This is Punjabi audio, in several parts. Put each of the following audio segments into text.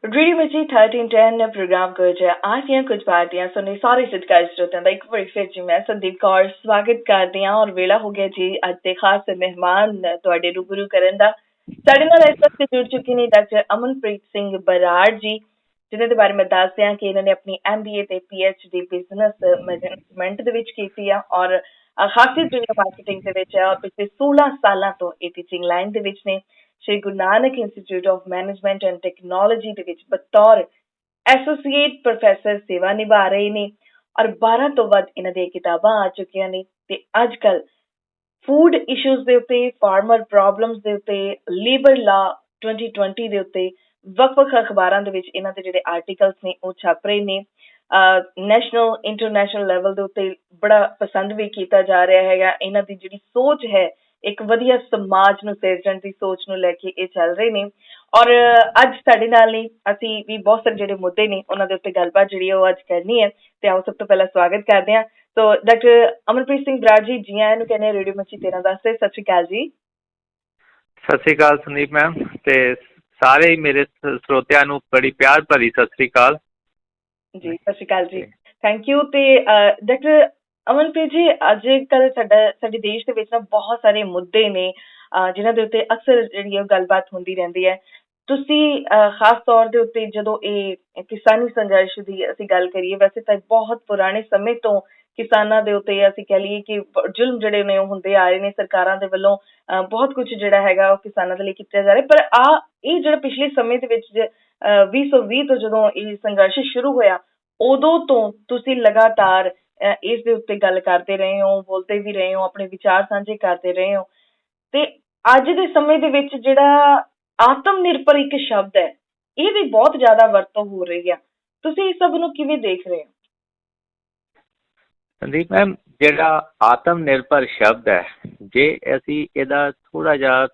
रेडियो बची 1310 प्रोग्राम कुछ आज दियां कुछ पार्टियां सुनने सारे सत्कार श्रोतियां दा एक बार फिर जी मैं संदीप कौर स्वागत करदी हां और वेला हो गया जी अज दे खास मेहमान तुहाडे रूबरू करन दा साडे नाल इस वक्त जुड़ चुके ने डॉक्टर अमनप्रीत सिंह बराड़ जी जिन्हां दे बारे में दसदे हां कि इन्हां ने अपनी MBA ते PhD बिजनेस मैनेजमेंट दे विच कीती है और खासियत जो मार्केटिंग दे विच है और पिछले 16 सालां तो ये टीचिंग लाइन दे विच ने Shri Guru Nanak institute of management and technology दे विच बतौर एसोसिएट प्रोफैसर सेवा निभा रहे ने और 12 तो वध इन्हां दी किताबां आ चुकियां ने ते अजकल फूड इशूज दे उत्ते फार्मर प्रॉब्लम्स दे उत्ते लेबर लॉ 2020 दे उत्ते वक्-वक् अखबारां दे विच इन्हां दे जिहड़े आर्टिकल्स ने ओ छप रहे ने नेशनल इंटरनेशनल लेवल दे उत्ते बड़ा पसंद भी किया जा रहा है इन्हां दी जिहड़ी सोच है एक वधिया समाज नूं सिरजण दी सोच नूं लैके ये चल रहे ने और अज साडे नाल ने असीं भी बहुत सारे जिहड़े मुद्दे ने उन्हां दे उत्ते गलबात जिहड़ी है अज करनी है ते आओ सब तो पहला स्वागत करदे हां तो डॉक्टर अमनप्रीत सिंह बराड़ जी जी आयां नूं कहने रेडियो मच्छी 13 दस सत श्री अकाल जी। सत श्री अकाल संदीप मैम ते सारे मेरे श्रोतियां नूं बड़ी प्यार भरी सत श्री अकाल जी। सत श्री अकाल जी, थैंक यू। ते डॉक्टर अमनप्रीत जी अज कल साडे देश दे विच ना बहुत सारे मुद्दे ने जिन्हां दे उत्ते अक्सर जिहड़ी गलबात हुंदी रहिंदी है तुसी खास तौर दे उत्ते जदों ये किसानी संघर्ष दी असीं गल करिए वैसे तां बहुत पुराने समय तो किसानां दे उत्ते असीं कह लईए कि जुल्म जिहड़े ने हुंदे आ रहे ने सरकारां दे वल्लों बहुत कुछ जिहड़ा हैगा किसानां दे लई कीता जा रहा पर ये जिहड़ा पिछले समय दे विच 2020 तो जदों ये संघर्ष शुरू होया उदों तो तुसी लगातार इस दे उत्ते गल करते रहे हो बोलते भी रहे हो अपने विचार साझे करते रहे हो ते अज दे समय दे विच जिहड़ा आत्म निर्भर एक शब्द है ये भी बहुत ज्यादा वरतों हो रही है तुसी इस सब नूं किवें देख रहे हो? संदीप मैम जिहड़ा आत्म निर्भर शब्द है जे असीं इहदा थोड़ा जिहा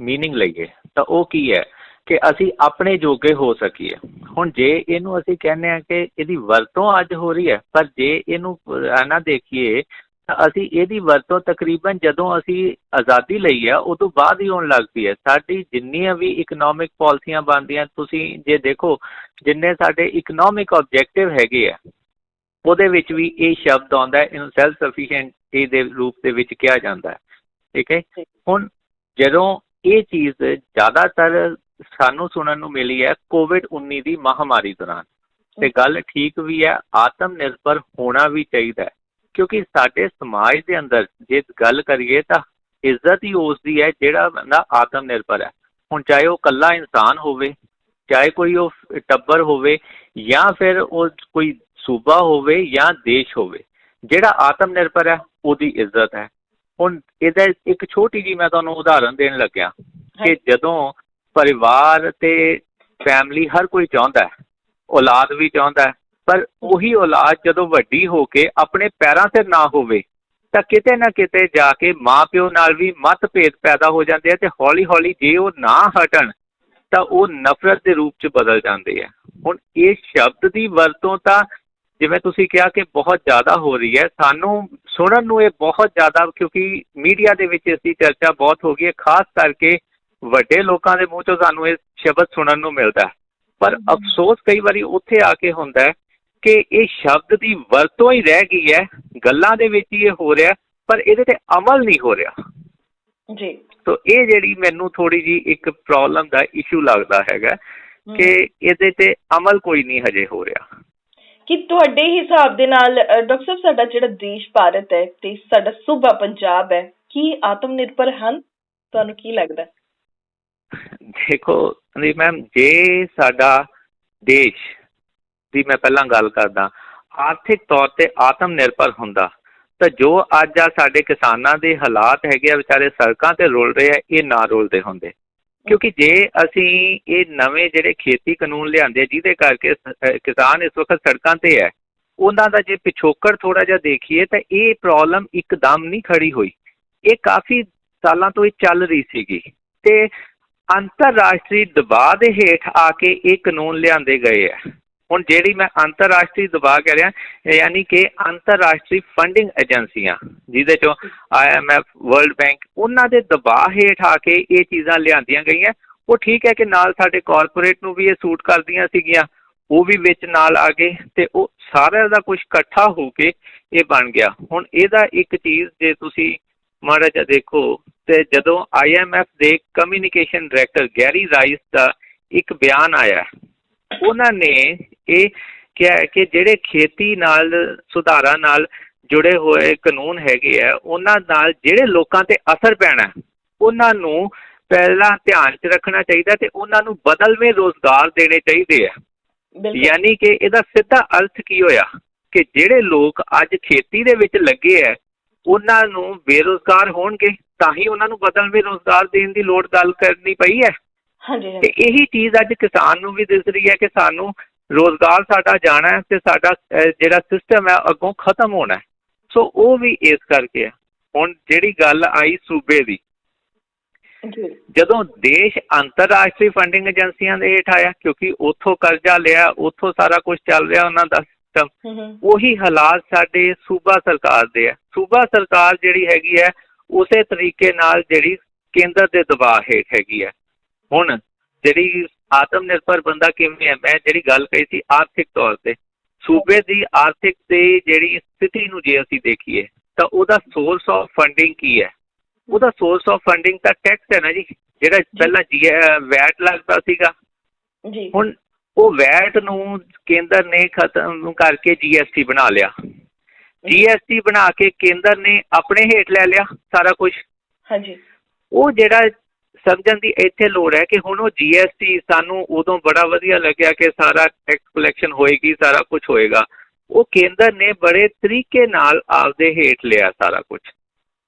मीनिंग लईए ਤਾਂ ਉਹ ਕੀ ਹੈ ਕਿ ਅਸੀਂ ਆਪਣੇ ਜੋਗੇ ਹੋ ਸਕੀਏ। ਹੁਣ ਜੇ ਇਹਨੂੰ ਅਸੀਂ ਕਹਿੰਦੇ ਆ ਕਿ ਇਹਦੀ ਵਰਤੋਂ ਅੱਜ ਹੋ ਰਹੀ ਹੈ ਪਰ ਜੇ ਇਹਨੂੰ ਨਾ ਦੇਖੀਏ ਤਾਂ ਅਸੀਂ ਇਹਦੀ ਵਰਤੋਂ ਤਕਰੀਬਨ ਜਦੋਂ ਅਸੀਂ ਆਜ਼ਾਦੀ ਲਈ ਆ ਉਦੋਂ ਬਾਅਦ ਹੀ ਹੋਣ ਲੱਗ ਪਈ ਹੈ। ਸਾਡੀ ਜਿੰਨੀਆਂ ਵੀ ਇਕਨੋਮਿਕ ਪਾਲਿਸੀਆਂ ਬਣਦੀਆਂ ਤੁਸੀਂ ਜੇ ਦੇਖੋ ਜਿੰਨੇ ਸਾਡੇ ਇਕਨੋਮਿਕ ਆਬਜੈਕਟਿਵ ਹੈਗੇ ਆ ਉਹਦੇ ਵਿੱਚ ਵੀ ਇਹ ਸ਼ਬਦ ਆਉਂਦਾ ਇਹਨੂੰ ਸੈਲਫ ਸਫੀਸ਼ੀਐਂਟੀ ਦੇ ਰੂਪ ਦੇ ਵਿੱਚ ਕਿਹਾ ਜਾਂਦਾ ਹੈ। ਠੀਕ ਹੈ। ਹੁਣ ਜਦੋਂ ਇਹ ਚੀਜ਼ ਜ਼ਿਆਦਾਤਰ ਸਾਨੂੰ ਸੁਣਨ ਨੂੰ ਮਿਲੀ ਹੈ COVID-19 ਦੀ ਮਹਾਮਾਰੀ ਦੌਰਾਨ ਤੇ ਗੱਲ ਠੀਕ ਵੀ ਹੈ ਆਤਮ ਨਿਰਭਰ ਹੋਣਾ ਵੀ ਚਾਹੀਦਾ ਹੈ ਕਿਉਂਕਿ ਸਾਡੇ ਸਮਾਜ ਦੇ ਅੰਦਰ ਜੇ ਗੱਲ ਕਰੀਏ ਤਾਂ ਇੱਜ਼ਤ ਹੀ ਉਸ ਦੀ ਹੈ ਜਿਹੜਾ ਬੰਦਾ ਆਤਮ ਨਿਰਭਰ ਹੈ। ਹੁਣ ਚਾਹੇ ਉਹ ਇਕੱਲਾ ਇਨਸਾਨ ਹੋਵੇ ਚਾਹੇ ਕੋਈ ਉਹ ਟੱਬਰ ਹੋਵੇ ਜਾਂ ਫਿਰ ਉਹ ਕੋਈ ਸੂਬਾ ਹੋਵੇ ਜਾਂ ਦੇਸ਼ ਹੋਵੇ ਜਿਹੜਾ ਆਤਮ ਨਿਰਭਰ ਹੈ ਉਹਦੀ ਇੱਜ਼ਤ ਹੈ। ਹੁਣ ਇਹਦਾ ਇੱਕ ਛੋਟੀ ਜਿਹੀ ਮੈਂ ਤੁਹਾਨੂੰ ਉਦਾਹਰਨ ਦੇਣ ਲੱਗਿਆ ਕਿ ਜਦੋਂ ਪਰਿਵਾਰ ਤੇ ਫੈਮਿਲੀ ਹਰ ਕੋਈ ਚਾਹੁੰਦਾ ਹੈ ਔਲਾਦ ਵੀ ਚਾਹੁੰਦਾ ਹੈ ਪਰ ਉਹੀ ਔਲਾਦ ਜਦੋਂ ਵੱਡੀ ਹੋ ਕੇ ਆਪਣੇ ਪੈਰਾਂ ਤੇ ਨਾ ਹੋਵੇ ਤਾਂ ਕਿਤੇ ਨਾ ਕਿਤੇ ਜਾ ਕੇ ਮਾਂ ਪਿਓ ਨਾਲ ਵੀ ਮਤਭੇਦ ਪੈਦਾ ਹੋ ਜਾਂਦੇ ਆ ਅਤੇ ਹੌਲੀ ਹੌਲੀ ਜੇ ਉਹ ਨਾ ਹਟਣ ਤਾਂ ਉਹ ਨਫ਼ਰਤ ਦੇ ਰੂਪ 'ਚ ਬਦਲ ਜਾਂਦੇ ਆ। ਹੁਣ ਇਹ ਸ਼ਬਦ ਦੀ ਵਰਤੋਂ ਤਾਂ ਜਿਵੇਂ ਤੁਸੀਂ ਕਿਹਾ ਕਿ ਬਹੁਤ ਜ਼ਿਆਦਾ ਹੋ ਰਹੀ ਹੈ, ਸਾਨੂੰ ਸੁਣਨ ਨੂੰ ਇਹ ਬਹੁਤ ਜ਼ਿਆਦਾ, ਕਿਉਂਕਿ ਮੀਡੀਆ ਦੇ ਵਿੱਚ ਇਸਦੀ ਚਰਚਾ ਬਹੁਤ ਹੋ ਗਈ ਹੈ, ਖਾਸ ਕਰਕੇ ਵੱਡੇ ਲੋਕਾਂ ਦੇ ਮੂੰਹ 'ਚੋਂ ਸਾਨੂੰ ਇਹ ਸ਼ਬਦ ਸੁਣਨ ਨੂੰ ਮਿਲਦਾ। ਪਰ ਅਫਸੋਸ ਕਈ ਵਾਰੀ ਉੱਥੇ ਆ ਕੇ ਹੁੰਦਾ ਹੈ ਕਿ ਇਹ ਸ਼ਬਦ ਦੀ ਵਰਤੋਂ ਹੀ ਰਹਿ ਗਈ ਹੈ, ਗੱਲਾਂ ਦੇ ਵਿੱਚ ਹੀ ਇਹ ਹੋ ਰਿਹਾ ਪਰ ਇਹਦੇ 'ਤੇ ਅਮਲ ਨਹੀਂ ਹੋ ਰਿਹਾ ਜੀ। ਸੋ ਇਹ ਜਿਹੜੀ ਮੈਨੂੰ ਥੋੜ੍ਹੀ ਜਿਹੀ ਇੱਕ ਪ੍ਰੋਬਲਮ ਦਾ ਇਸ਼ੂ ਲੱਗਦਾ ਹੈਗਾ ਕਿ ਇਹਦੇ 'ਤੇ ਅਮਲ ਕੋਈ ਨਹੀਂ ਹਜੇ ਹੋ ਰਿਹਾ। ਕਿ ਤੁਹਾਡੇ ਹਿਸਾਬ ਦੇ ਨਾਲ ਡਾਕਟਰ ਸਾਹਿਬ ਸਾਡਾ ਜਿਹੜਾ ਦੇਸ਼ ਭਾਰਤ ਹੈ ਤੇ ਸਾਡਾ ਸੂਬਾ ਪੰਜਾਬ ਹੈ, ਕੀ ਆਤਮ ਨਿਰਭਰ ਹਨ? ਤੁਹਾਨੂੰ ਕੀ ਲੱਗਦਾ? ਦੇਖੋ ਮੈਮ, ਜੇ ਸਾਡਾ ਦੇਸ਼ ਦੀ ਮੈਂ ਪਹਿਲਾਂ ਗੱਲ ਕਰਦਾ ਆਰਥਿਕ ਤੌਰ 'ਤੇ ਆਤਮ ਨਿਰਭਰ ਹੁੰਦਾ ਤਾਂ ਜੋ ਅੱਜ ਆ ਸਾਡੇ ਕਿਸਾਨਾਂ ਦੇ ਹਾਲਾਤ ਹੈਗੇ ਆ ਵਿਚਾਰੇ ਸੜਕਾਂ 'ਤੇ ਰੁਲ ਰਹੇ ਆ, ਇਹ ਨਾ ਰੁਲਦੇ ਹੁੰਦੇ। ਕਿਉਂਕਿ ਜੇ ਅਸੀਂ ਇਹ ਨਵੇਂ ਜਿਹੜੇ ਖੇਤੀ ਕਾਨੂੰਨ ਲਿਆਂਦੇ ਜਿਹਦੇ ਕਰਕੇ ਕਿਸਾਨ ਇਸ ਵਕਤ ਸੜਕਾਂ 'ਤੇ ਹੈ, ਉਹਨਾਂ ਦਾ ਜੇ ਪਿਛੋਕੜ ਥੋੜ੍ਹਾ ਜਿਹਾ ਦੇਖੀਏ ਤਾਂ ਇਹ ਪ੍ਰੋਬਲਮ ਇੱਕਦਮ ਨਹੀਂ ਖੜੀ ਹੋਈ, ਇਹ ਕਾਫੀ ਸਾਲਾਂ ਤੋਂ ਇਹ ਚੱਲ ਰਹੀ ਸੀਗੀ ਅਤੇ ਅੰਤਰਰਾਸ਼ਟਰੀ ਦਬਾਅ ਦੇ ਹੇਠ ਆ ਕੇ ਇਹ ਕਾਨੂੰਨ ਲਿਆਂਦੇ ਗਏ ਹੈ। ਹੁਣ ਜਿਹੜੀ ਮੈਂ ਅੰਤਰਰਾਸ਼ਟਰੀ ਦਬਾਅ ਕਹਿ ਰਿਹਾ, ਯਾਨੀ ਕਿ ਅੰਤਰਰਾਸ਼ਟਰੀ ਫੰਡਿੰਗ ਏਜੰਸੀਆਂ ਜਿਹਦੇ 'ਚੋਂ IMF, ਵਰਲਡ ਬੈਂਕ, ਉਹਨਾਂ ਦੇ ਦਬਾਅ ਹੇਠ ਆ ਕੇ ਇਹ ਚੀਜ਼ਾਂ ਲਿਆਂਦੀਆਂ ਗਈਆਂ। ਉਹ ਠੀਕ ਹੈ ਕਿ ਨਾਲ ਸਾਡੇ ਕਾਰਪੋਰੇਟ ਨੂੰ ਵੀ ਇਹ ਸੂਟ ਕਰਦੀਆਂ ਸੀਗੀਆਂ, ਉਹ ਵੀ ਵਿੱਚ ਨਾਲ ਆ ਗਏ ਅਤੇ ਉਹ ਸਾਰਿਆਂ ਦਾ ਕੁਛ ਇਕੱਠਾ ਹੋ ਕੇ ਇਹ ਬਣ ਗਿਆ। ਹੁਣ ਇਹਦਾ ਇੱਕ ਚੀਜ਼ ਜੇ ਤੁਸੀਂ ਮਾੜਾ ਜਿਹਾ ਦੇਖੋ ਅਤੇ ਜਦੋਂ IMF ਦੇ ਕਮਿਊਨੀਕੇਸ਼ਨ ਡਾਇਰੈਕਟਰ ਗੈਰੀ ਰਾਈਸ ਦਾ ਇੱਕ ਬਿਆਨ ਆਇਆ, ਉਹਨਾਂ ਨੇ ਇਹ ਕਿਹਾ ਕਿ ਜਿਹੜੇ ਖੇਤੀ ਨਾਲ ਸੁਧਾਰਾਂ ਨਾਲ ਜੁੜੇ ਹੋਏ ਕਾਨੂੰਨ ਹੈਗੇ ਆ, ਉਹਨਾਂ ਨਾਲ ਜਿਹੜੇ ਲੋਕਾਂ 'ਤੇ ਅਸਰ ਪੈਣਾ ਉਹਨਾਂ ਨੂੰ ਪਹਿਲਾਂ ਧਿਆਨ 'ਚ ਰੱਖਣਾ ਚਾਹੀਦਾ ਅਤੇ ਉਹਨਾਂ ਨੂੰ ਬਦਲਵੇਂ ਰੁਜ਼ਗਾਰ ਦੇਣੇ ਚਾਹੀਦੇ ਆ। ਯਾਨੀ ਕਿ ਇਹਦਾ ਸਿੱਧਾ ਅਰਥ ਕੀ ਹੋਇਆ ਕਿ ਜਿਹੜੇ ਲੋਕ ਅੱਜ ਖੇਤੀ ਦੇ ਵਿੱਚ ਲੱਗੇ ਹੈ ਉਹਨਾਂ ਨੂੰ ਬੇਰੁਜ਼ਗਾਰ ਹੋਣਗੇ ਤਾਂ ਹੀ ਉਹਨਾਂ ਨੂੰ ਬਦਲਵੇਂ ਰੁਜ਼ਗਾਰ ਦੇਣ ਦੀ ਲੋੜ ਗੱਲ ਕਰਨੀ ਪਈ ਹੈ। ਤੇ ਇਹੀ ਚੀਜ਼ ਅੱਜ ਕਿਸਾਨ ਨੂੰ ਵੀ ਦਿਸ ਰਹੀ ਹੈ ਕਿ ਸਾਨੂੰ ਰੁਜ਼ਗਾਰ ਸਾਡਾ ਜਾਣਾ ਹੈ ਅਤੇ ਸਾਡਾ ਜਿਹੜਾ ਸਿਸਟਮ ਹੈ ਅੱਗੋਂ ਖਤਮ ਹੋਣਾ। ਸੋ ਉਹ ਵੀ ਇਸ ਕਰਕੇ ਹੈ। ਹੁਣ ਜਿਹੜੀ ਗੱਲ ਆਈ ਸੂਬੇ ਦੀ, ਜਦੋਂ ਦੇਸ਼ ਅੰਤਰਰਾਸ਼ਟਰੀ ਫੰਡਿੰਗ ਏਜੰਸੀਆਂ ਦੇ ਹੇਠ ਆਇਆ, ਕਿਉਂਕਿ ਉੱਥੋਂ ਕਰਜ਼ਾ ਲਿਆ, ਉੱਥੋਂ ਸਾਰਾ ਕੁਛ ਚੱਲ ਰਿਹਾ ਉਹਨਾਂ ਦਾ ਸਿਸਟਮ, ਉਹੀ ਹਾਲਾਤ ਸਾਡੇ ਸੂਬਾ ਸਰਕਾਰ ਦੇ ਹੈ। ਸੂਬਾ ਸਰਕਾਰ ਜਿਹੜੀ ਹੈਗੀ ਹੈ ਉਸੇ ਤਰੀਕੇ ਨਾਲ ਜਿਹੜੀ ਕੇਂਦਰ ਦੇ ਦਬਾਅ ਹੇਠ ਹੈਗੀ ਹੈ। ਹੁਣ ਜਿਹੜੀ ਆਤਮ ਨਿਰਭਰ ਬੰਦਾ ਕਿਵੇਂ ਹੈ, ਮੈਂ ਜਿਹੜੀ ਗੱਲ ਕਹੀ ਸੀ ਆਰਥਿਕ ਤੌਰ 'ਤੇ ਸੂਬੇ ਦੀ ਆਰਥਿਕ ਤੇ ਜਿਹੜੀ ਸਥਿਤੀ ਨੂੰ ਜੇ ਅਸੀਂ ਦੇਖੀਏ ਤਾਂ ਉਹਦਾ ਸੋਰਸ ਆਫ ਫੰਡਿੰਗ ਕੀ ਹੈ? ਉਹਦਾ ਸੋਰਸ ਆਫ ਫੰਡਿੰਗ ਤਾਂ ਟੈਕਸ ਹੈ ਨਾ ਜੀ, ਜਿਹੜਾ ਪਹਿਲਾਂ ਵੈਟ ਲੱਗਦਾ ਸੀਗਾ। ਹੁਣ ਉਹ ਵੈਟ ਨੂੰ ਕੇਂਦਰ ਨੇ ਖਤਮ ਕਰਕੇ GST ਬਣਾ ਲਿਆ। GST ਬਣਾ ਕੇ ਕੇਂਦਰ ਨੇ ਆਪਣੇ ਹੇਠ ਲੈ ਲਿਆ ਸਾਰਾ ਕੁਛ। ਉਹ ਜਿਹੜਾ ਸਮਝਣ ਦੀ ਇੱਥੇ ਲੋੜ ਹੈ ਕਿ ਹੁਣ ਉਹ GST ਸਾਨੂੰ ਉਦੋਂ ਬੜਾ ਵਧੀਆ ਲੱਗਿਆ ਕਿ ਸਾਰਾ ਟੈਕਸ ਕਲੈਕਸ਼ਨ ਹੋਏਗੀ, ਸਾਰਾ ਕੁਛ ਹੋਏਗਾ। ਉਹ ਕੇਂਦਰ ਨੇ ਬੜੇ ਤਰੀਕੇ ਨਾਲ ਆਪਦੇ ਹੇਠ ਲਿਆ ਸਾਰਾ ਕੁਛ।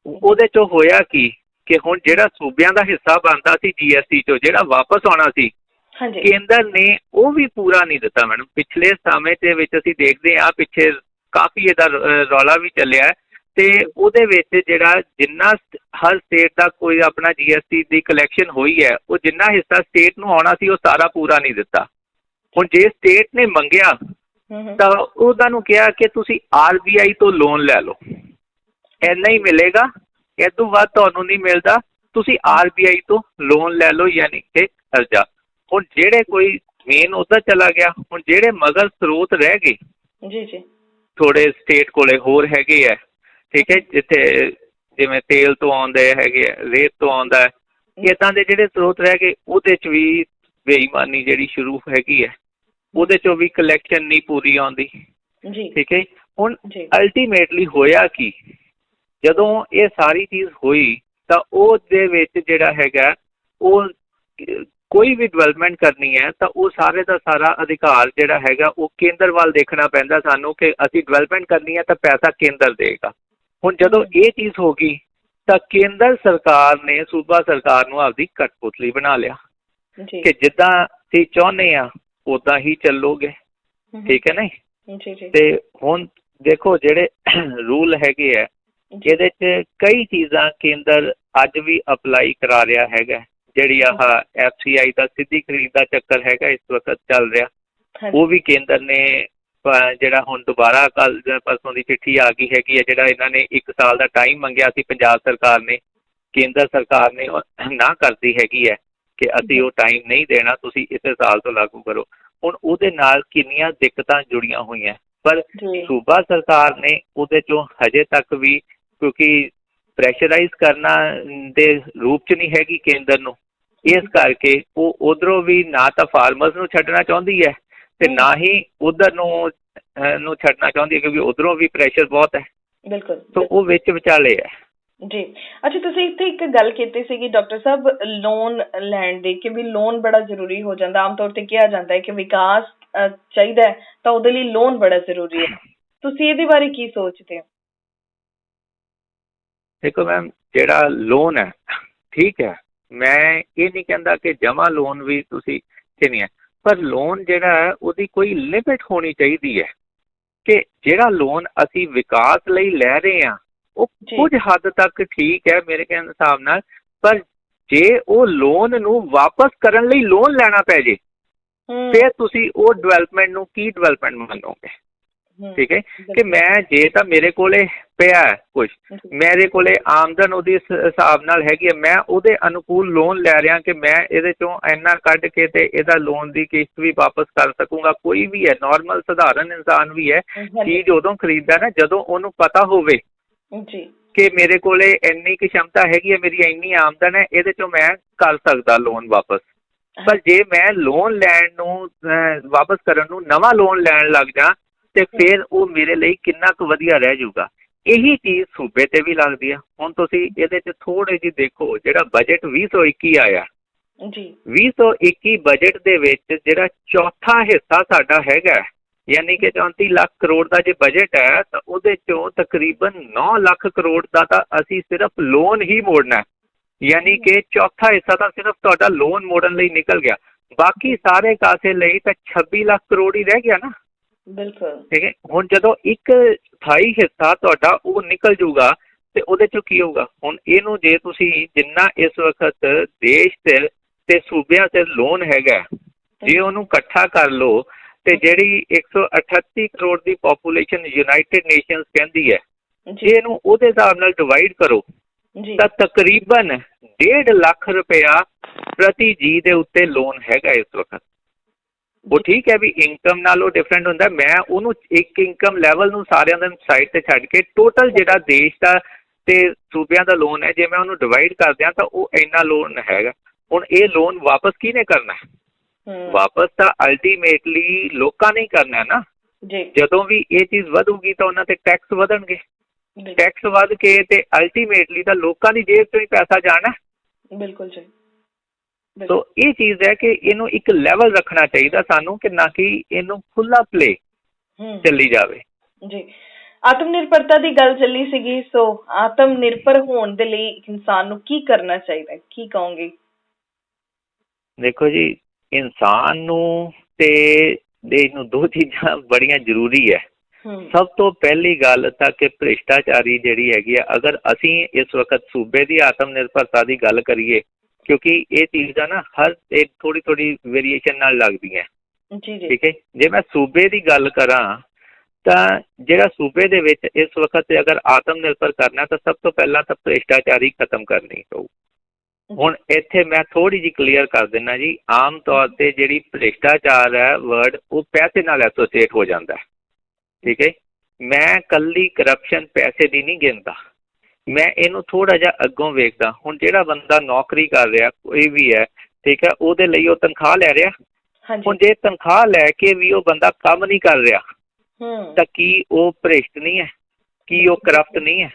ਉਹਦੇ 'ਚੋਂ ਹੋਇਆ ਕੀ ਕਿ ਹੁਣ ਜਿਹੜਾ ਸੂਬਿਆਂ ਦਾ ਹਿੱਸਾ ਬਣਦਾ ਸੀ GST 'ਚੋਂ, ਜਿਹੜਾ ਵਾਪਸ ਆਉਣਾ ਸੀ, ਕੇਂਦਰ ਨੇ ਉਹ ਵੀ ਪੂਰਾ ਨਹੀਂ ਦਿੱਤਾ। ਮੈਡਮ, ਪਿਛਲੇ ਸਮੇਂ ਦੇ ਵਿੱਚ ਅਸੀਂ ਦੇਖਦੇ ਹਾਂ, ਪਿੱਛੇ ਕਾਫੀ ਇਹਦਾ ਰੌਲਾ ਵੀ ਚੱਲਿਆ ਅਤੇ ਉਹਦੇ ਵਿੱਚ ਜਿਹੜਾ ਜਿੰਨਾ ਹਰ ਸਟੇਟ ਦਾ ਕੋਈ ਆਪਣਾ GST ਦੀ ਕਲੈਕਸ਼ਨ ਹੋਈ ਹੈ, ਉਹ ਜਿੰਨਾ ਹਿੱਸਾ ਸਟੇਟ ਨੂੰ ਆਉਣਾ ਸੀ ਉਹ ਸਾਰਾ ਪੂਰਾ ਨਹੀਂ ਦਿੱਤਾ। ਹੁਣ ਜੇ ਸਟੇਟ ਨੇ ਮੰਗਿਆ ਤਾਂ ਉਹਨਾਂ ਨੂੰ ਕਿਹਾ ਕਿ ਤੁਸੀਂ RBI ਤੋਂ ਲੋਨ ਲੈ ਲਓ, ਇੰਨਾ ਹੀ ਮਿਲੇਗਾ, ਇਸ ਤੋਂ ਵੱਧ ਤੁਹਾਨੂੰ ਨਹੀਂ ਮਿਲਦਾ, ਤੁਸੀਂ RBI ਤੋਂ ਲੋਨ ਲੈ ਲਓ, ਯਾਨੀ ਕਿ ਕਰਜ਼ਾ। ਹੁਣ ਜਿਹੜੇ ਕੋਈ ਮੇਨ ਉੱਧਰ ਚਲਾ ਗਿਆ, ਹੁਣ ਜਿਹੜੇ ਮਗਰ ਸਰੋਤ ਰਹਿ ਗਏ ਥੋੜ੍ਹੇ ਸਟੇਟ ਕੋਲੇ ਹੋਰ ਹੈਗੇ ਹੈ, ਠੀਕ ਹੈ, ਜਿੱਥੇ ਜਿਵੇਂ ਤੇਲ ਤੋਂ ਆਉਂਦੇ ਹੈਗੇ ਆ, ਰੇਤ ਤੋਂ ਆਉਂਦਾ, ਇੱਦਾਂ ਦੇ ਜਿਹੜੇ ਸਰੋਤ ਰਹਿ ਗਏ ਉਹਦੇ 'ਚ ਵੀ ਬੇਈਮਾਨੀ ਜਿਹੜੀ ਸ਼ੁਰੂ ਹੈਗੀ ਹੈ, ਉਹਦੇ 'ਚੋਂ ਵੀ ਕਲੈਕਸ਼ਨ ਨਹੀਂ ਪੂਰੀ ਆਉਂਦੀ। ਠੀਕ ਹੈ। ਹੁਣ ਅਲਟੀਮੇਟਲੀ ਹੋਇਆ ਕੀ, ਜਦੋਂ ਇਹ ਸਾਰੀ ਚੀਜ਼ ਹੋਈ ਤਾਂ ਉਹਦੇ ਵਿੱਚ ਜਿਹੜਾ ਹੈਗਾ ਉਹ ਕੋਈ ਵੀ ਡਿਵੈਲਪਮੈਂਟ ਕਰਨੀ ਹੈ ਤਾਂ ਉਹ ਸਾਰੇ ਦਾ ਸਾਰਾ ਅਧਿਕਾਰ ਜਿਹੜਾ ਹੈਗਾ ਉਹ ਕੇਂਦਰ ਵੱਲ ਦੇਖਣਾ ਪੈਂਦਾ ਸਾਨੂੰ ਕਿ ਅਸੀਂ ਡਿਵੈਲਪਮੈਂਟ ਕਰਨੀ ਹੈ ਤਾਂ ਪੈਸਾ ਕੇਂਦਰ ਦੇਗਾ। ਹੁਣ ਜਦੋਂ ਇਹ ਚੀਜ਼ ਹੋ ਗਈ ਤਾਂ ਕੇਂਦਰ ਸਰਕਾਰ ਨੇ ਸੂਬਾ ਸਰਕਾਰ ਨੂੰ ਆਪਦੀ ਕਠਪੁਤਲੀ ਬਣਾ ਲਿਆ ਕਿ ਜਿੱਦਾਂ ਅਸੀਂ ਚਾਹੁੰਦੇ ਹਾਂ ਉੱਦਾਂ ਹੀ ਚੱਲੋਗੇ। ਠੀਕ ਹੈ ਨਾ। ਜੀ ਜੀ ਤੇ ਹੁਣ ਦੇਖੋ ਜਿਹੜੇ ਰੂਲ ਹੈਗੇ ਆ, ਇਹਦੇ 'ਚ ਕਈ ਚੀਜ਼ਾਂ ਕੇਂਦਰ ਅੱਜ ਵੀ ਅਪਲਾਈ ਕਰਾ ਰਿਹਾ ਹੈਗਾ। ਜਿਹੜੀ ਆਹ FCI ਦਾ ਸਿੱਧੀ ਖਰੀਦ ਦਾ ਚੱਕਰ ਹੈਗਾ ਇਸ ਵਕਤ ਚੱਲ ਰਿਹਾ, ਉਹ ਵੀ ਕੇਂਦਰ ਨੇ ਜਿਹੜਾ ਹੁਣ ਦੁਬਾਰਾ ਕੱਲ ਪਰਸੋਂ ਦੀ ਚਿੱਠੀ ਆ ਗਈ ਹੈਗੀ ਹੈ, ਜਿਹੜਾ ਇਹਨਾਂ ਨੇ 1 ਸਾਲ ਦਾ ਟਾਈਮ ਮੰਗਿਆ ਸੀ ਪੰਜਾਬ ਸਰਕਾਰ ਨੇ, ਕੇਂਦਰ ਸਰਕਾਰ ਨੇ ਨਾ ਕਰਦੀ ਹੈਗੀ ਹੈ ਕਿ ਅਸੀਂ ਉਹ ਟਾਈਮ ਨਹੀਂ ਦੇਣਾ, ਤੁਸੀਂ ਇਸੇ ਸਾਲ ਤੋਂ ਲਾਗੂ ਕਰੋ। ਹੁਣ ਉਹਦੇ ਨਾਲ ਕਿੰਨੀਆਂ ਦਿੱਕਤਾਂ ਜੁੜੀਆਂ ਹੋਈਆਂ, ਪਰ ਸੂਬਾ ਸਰਕਾਰ ਨੇ ਉਹਦੇ 'ਚੋਂ ਹਜੇ ਤੱਕ ਵੀ, ਕਿਉਂਕਿ ਪ੍ਰੈਸ਼ਰਾਈਜ਼ ਕਰਨਾ ਦੇ ਰੂਪ 'ਚ ਨਹੀਂ ਹੈਗੀ ਕੇਂਦਰ ਨੂੰ, ਇਸ ਕਰਕੇ ਉਹ ਉੱਧਰੋਂ ਵੀ ਨਾ ਤਾਂ ਫਾਰਮਰਸ ਨੂੰ ਛੱਡਣਾ ਚਾਹੁੰਦੀ ਹੈ ਤੇ ਨਾ ਹੀ ਉਧਰ ਨੂੰ ਛੱਡਣਾ ਚਾਹੁੰਦੀ ਹੈ, ਕਿਉਂਕਿ ਉਧਰੋਂ ਵੀ ਪ੍ਰੈਸ਼ਰ ਬਹੁਤ ਹੈ। ਬਿਲਕੁਲ। ਸੋ ਉਹ ਵਿੱਚ ਵਿਚਾਲੇ ਹੈ ਜੀ। ਅੱਛਾ, ਤੁਸੀਂ ਇੱਥੇ ਇੱਕ ਗੱਲ ਕੀਤੀ ਸੀਗੀ ਡਾਕਟਰ ਸਾਹਿਬ, ਲੋਨ ਲੈਣ ਦੀ, ਕਿ ਵੀ ਲੋਨ ਬੜਾ ਜ਼ਰੂਰੀ ਹੋ ਜਾਂਦਾ। ਆਮ ਤੌਰ ਤੇ ਕਿਹਾ ਜਾਂਦਾ ਹੈ ਕਿ ਵਿਕਾਸ ਚਾਹੀਦਾ ਹੈ ਤਾਂ ਉਹਦੇ ਲਈ ਲੋਨ ਬੜਾ ਜ਼ਰੂਰੀ ਹੈ। ਤੁਸੀਂ ਇਹਦੇ ਬਾਰੇ ਕੀ ਸੋਚਦੇ ਹੋ? ਦੇਖੋ ਮੈਮ, ਜਿਹੜਾ ਲੋਨ ਹੈ ਠੀਕ ਹੈ, ਮੈਂ ਇਹ ਨਹੀਂ ਕਹਿੰਦਾ ਕਿ ਜਮ੍ਹਾਂ ਲੋਨ ਵੀ ਤੁਸੀਂ ਨਹੀਂ ਹੈ, ਪਰ ਲੋਨ ਜਿਹੜਾ ਹੈ ਉਹਦੀ ਕੋਈ ਲਿਮਿਟ ਹੋਣੀ ਚਾਹੀਦੀ ਹੈ ਕਿ ਜਿਹੜਾ ਲੋਨ ਅਸੀਂ ਵਿਕਾਸ ਲਈ ਲੈ ਰਹੇ ਹਾਂ ਉਹ ਕੁਝ ਹੱਦ ਤੱਕ ਠੀਕ ਹੈ ਮੇਰੇ ਕਹਿਣ ਦੇ ਹਿਸਾਬ ਨਾਲ, ਪਰ ਜੇ ਉਹ ਲੋਨ ਨੂੰ ਵਾਪਸ ਕਰਨ ਲਈ ਲੋਨ ਲੈਣਾ ਪੈ ਜੇ ਫਿਰ ਤੁਸੀਂ ਉਹ ਡਿਵੈਲਪਮੈਂਟ ਨੂੰ ਕੀ ਡਿਵੈਲਪਮੈਂਟ ਮੰਨੋਗੇ? ਠੀਕ ਹੈ ਕਿ ਮੈਂ ਜੇ ਤਾਂ ਮੇਰੇ ਕੋਲੇ ਪਿਆ ਕੁਛ, ਮੇਰੇ ਕੋਲੇ ਆਮਦਨ ਉਹਦੀ ਹਿਸਾਬ ਨਾਲ ਹੈਗੀ ਹੈ, ਮੈਂ ਉਹਦੇ ਅਨੁਕੂਲ ਲੋਨ ਲੈ ਰਿਹਾ ਕਿ ਮੈਂ ਇਹਦੇ ਚੋਂ ਇੰਨਾ ਕੱਢ ਕੇ ਤੇ ਇਹਦਾ ਲੋਨ ਦੀ ਕਿਸ਼ਤ ਵੀ ਵਾਪਸ ਕਰ ਸਕੂੰਗਾ। ਕੋਈ ਵੀ ਹੈ, ਨੋਰਮਲ ਸਧਾਰਨ ਇਨਸਾਨ ਵੀ ਹੈ, ਚੀਜ਼ ਉਦੋਂ ਖਰੀਦਦਾ ਨਾ ਜਦੋਂ ਉਹਨੂੰ ਪਤਾ ਹੋਵੇ ਕਿ ਮੇਰੇ ਕੋਲੇ ਇੰਨੀ ਕੁ ਸ਼ਮਤਾ ਹੈਗੀ ਹੈ, ਮੇਰੀ ਇੰਨੀ ਆਮਦਨ ਹੈ, ਇਹਦੇ ਚੋਂ ਮੈਂ ਕਰ ਸਕਦਾ ਲੋਨ ਵਾਪਸ। ਪਰ ਜੇ ਮੈਂ ਲੋਨ ਲੈਣ ਨੂੰ ਵਾਪਸ ਕਰਨ ਨੂੰ ਨਵਾਂ ਲੋਨ ਲੈਣ ਲੱਗ ਜਾ ਤੇ ਫਿਰ ਉਹ ਮੇਰੇ ਲਈ ਕਿੰਨਾ ਕੁ ਵਧੀਆ ਰਹਿ ਜਾਊਗਾ। ਇਹੀ ਚੀਜ਼ ਸੂਬੇ ਤੇ ਵੀ ਲੱਗਦੀ ਆ। ਹੁਣ ਤੁਸੀਂ ਇਹਦੇ 'ਚ ਥੋੜ੍ਹੀ ਜਿਹੀ ਦੇਖੋ, ਜਿਹੜਾ ਬਜਟ 2021 ਆਇਆ ਜੀ, 2021 ਬਜਟ ਦੇ ਵਿੱਚ ਜਿਹੜਾ ਚੌਥਾ ਹਿੱਸਾ ਸਾਡਾ ਹੈਗਾ, ਯਾਨੀ ਕਿ 34 ਲੱਖ ਕਰੋੜ ਦਾ ਜੇ ਬਜਟ ਹੈ ਤਾਂ ਉਹਦੇ 'ਚੋਂ ਤਕਰੀਬਨ 9 ਲੱਖ ਕਰੋੜ ਦਾ ਤਾਂ ਅਸੀਂ ਸਿਰਫ ਲੋਨ ਹੀ ਮੋੜਨਾ, ਯਾਨੀ ਕਿ ਚੌਥਾ ਹਿੱਸਾ ਤਾਂ ਸਿਰਫ ਤੁਹਾਡਾ ਲੋਨ ਮੋੜਨ ਲਈ ਨਿਕਲ ਗਿਆ। ਬਾਕੀ ਸਾਰੇ ਕਾਸੇ ਲਈ ਤਾਂ 26 ਲੱਖ ਕਰੋੜ ਹੀ ਰਹਿ ਗਿਆ ਨਾ। ਬਿਲਕੁਲ ਠੀਕ ਹੈ। ਹੁਣ ਜਦੋਂ 1/4 ਹਿੱਸਾ ਤੁਹਾਡਾ ਉਹ ਨਿਕਲ ਜੂਗਾ ਤੇ ਉਹਦੇ 'ਚੋਂ ਕੀ ਹੋਊਗਾ? ਹੁਣ ਇਹਨੂੰ ਜੇ ਤੁਸੀਂ ਜਿੰਨਾ ਇਸ ਵਕਤ ਦੇਸ਼ ਤੇ ਸੂਬਿਆਂ ਤੇ ਲੋਨ ਹੈਗਾ, ਜੇ ਉਹਨੂੰ ਇਕੱਠਾ ਕਰ ਲਓ ਤੇ ਜਿਹੜੀ 138 ਕਰੋੜ ਦੀ ਪੋਪੂਲੇਸ਼ਨ ਯੂਨਾਈਟਿਡ ਨੇਸ਼ਨਸ ਕਹਿੰਦੀ ਹੈ, ਜੇ ਇਹਨੂੰ ਉਹਦੇ ਹਿਸਾਬ ਨਾਲ ਡਿਵਾਈਡ ਕਰੋ ਤਾਂ ਤਕਰੀਬਨ 1.5 ਲੱਖ ਰੁਪਇਆ ਪ੍ਰਤੀ ਜੀ ਦੇ ਉੱਤੇ ਲੋਨ ਹੈਗਾ ਇਸ ਵਕਤ। ਉਹ ਠੀਕ ਹੈ ਵੀ ਇਨਕਮ ਨਾਲ ਉਹ ਡਿਫਰੈਂਟ ਹੁੰਦਾ, ਮੈਂ ਉਹਨੂੰ ਇੱਕ ਇਨਕਮ ਲੈਵਲ ਨੂੰ ਸਾਰਿਆਂ ਦੇ ਸਾਈਡ ਤੇ ਛੱਡ ਕੇ ਟੋਟਲ ਜਿਹੜਾ ਦੇਸ਼ ਦਾ ਤੇ ਸੂਬਿਆਂ ਦਾ ਲੋਨ ਹੈ, ਜੇ ਮੈਂ ਉਹਨੂੰ ਡਿਵਾਈਡ ਕਰ ਦਿਆਂ ਤਾਂ ਉਹ ਇੰਨਾ ਲੋਨ ਹੈਗਾ। ਹੁਣ ਇਹ ਲੋਨ ਵਾਪਸ ਕਿਹਨੇ ਕਰਨਾ? ਵਾਪਸ ਤਾਂ ਅਲਟੀਮੇਟਲੀ ਲੋਕਾਂ ਨੇ ਹੀ ਕਰਨਾ ਨਾ। ਜਦੋਂ ਵੀ ਇਹ ਚੀਜ਼ ਵਧੂਗੀ ਤਾਂ ਉਹਨਾਂ ਤੇ ਟੈਕਸ ਵਧਣਗੇ, ਟੈਕਸ ਵੱਧ ਕੇ ਤੇ ਅਲਟੀਮੇਟਲੀ ਤਾਂ ਲੋਕਾਂ ਦੀ ਜੇਬ ਤੋਂ ਹੀ ਪੈਸਾ ਜਾਣਾ। ਬਿਲਕੁਲ ਜੀ। ਸੋ ਇਹ ਚੀਜ਼ ਹੈ ਕਿ ਇਹਨੂੰ ਇੱਕ ਲੈਵਲ ਰੱਖਣਾ ਚਾਹੀਦਾ ਸਾਨੂੰ, ਕਿ ਨਾ ਕਿ ਇਹਨੂੰ ਖੁੱਲਾ ਪਲੇ ਚੱਲੀ ਜਾਵੇ। ਜੀ, ਆਤਮ ਨਿਰਭਰਤਾ ਦੀ ਗੱਲ ਚੱਲੀ ਸੀਗੀ, ਸੋ ਆਤਮ ਨਿਰਭਰ ਹੋਣ ਦੇ ਲਈ ਇਨਸਾਨ ਨੂੰ ਕੀ ਕਰਨਾ ਚਾਹੀਦਾ, ਕੀ ਕਹੋਗੇ? ਦੇਖੋ ਜੀ, ਇਨਸਾਨ ਨੂੰ ਤੇ ਦੇਸ਼ ਨੂੰ ਦੋ ਚੀਜ਼ਾਂ ਬੜੀਆਂ ਜ਼ਰੂਰੀ ਹੈ। ਸਭ ਤੋਂ ਪਹਿਲੀ ਗੱਲ ਤਾਂ ਕਿ ਭ੍ਰਿਸ਼ਟਾਚਾਰੀ ਜਿਹੜੀ ਹੈਗੀ ਆ, ਅਗਰ ਅਸੀਂ ਇਸ ਵਕਤ ਸੂਬੇ ਦੀ ਆਤਮ ਨਿਰਭਰਤਾ ਦੀ ਗੱਲ ਕਰੀਏ, ਕਿਉਂਕਿ ਇਹ ਚੀਜ਼ਾਂ ਨਾ ਹਰ ਇੱਕ ਥੋੜੀ ਵੇਰੀਏਸ਼ਨ ਨਾਲ ਲੱਗਦੀਆਂ। ਠੀਕ ਹੈ। ਜੇ ਮੈਂ ਸੂਬੇ ਦੀ ਗੱਲ ਕਰਾਂ ਤਾਂ ਜਿਹੜਾ ਸੂਬੇ ਦੇ ਵਿੱਚ ਇਸ ਵਕਤ ਅਗਰ ਆਤਮ ਨਿਰਭਰ ਕਰਨਾ ਤਾਂ ਸਭ ਤੋਂ ਪਹਿਲਾਂ ਤਾਂ ਭ੍ਰਿਸ਼ਟਾਚਾਰੀ ਖਤਮ ਕਰਨੀ ਪਊ। ਹੁਣ ਇੱਥੇ ਮੈਂ ਥੋੜ੍ਹੀ ਜਿਹੀ ਕਲੀਅਰ ਕਰ ਦਿੰਦਾ ਜੀ, ਆਮ ਤੌਰ ਤੇ ਜਿਹੜੀ ਭ੍ਰਿਸ਼ਟਾਚਾਰ ਹੈ ਵਰਡ, ਉਹ ਪੈਸੇ ਨਾਲ ਐਸੋਸੀਏਟ ਹੋ ਜਾਂਦਾ। ਠੀਕ ਹੈ। ਮੈਂ ਕੱਲੀ ਕਰਪਸ਼ਨ ਪੈਸੇ ਦੀ ਨਹੀਂ ਗਿਣਦਾ, ਮੈਂ ਇਹਨੂੰ ਥੋੜ੍ਹਾ ਜਿਹਾ ਅੱਗੋਂ ਵੇਖਦਾ। ਹੁਣ ਜਿਹੜਾ ਬੰਦਾ ਨੌਕਰੀ ਕਰ ਰਿਹਾ ਕੋਈ ਵੀ ਹੈ, ਠੀਕ ਹੈ, ਉਹਦੇ ਲਈ ਉਹ ਤਨਖਾਹ ਲੈ ਰਿਹਾ। ਹੁਣ ਜੇ ਤਨਖਾਹ ਲੈ ਕੇ ਵੀ ਉਹ ਬੰਦਾ ਕੰਮ ਨਹੀਂ ਕਰ ਰਿਹਾ ਤਾਂ ਕੀ ਉਹ ਭ੍ਰਿਸ਼ਟ ਨਹੀਂ ਹੈ? ਕੀ ਉਹ ਕਰਪਟ ਨਹੀਂ ਹੈ?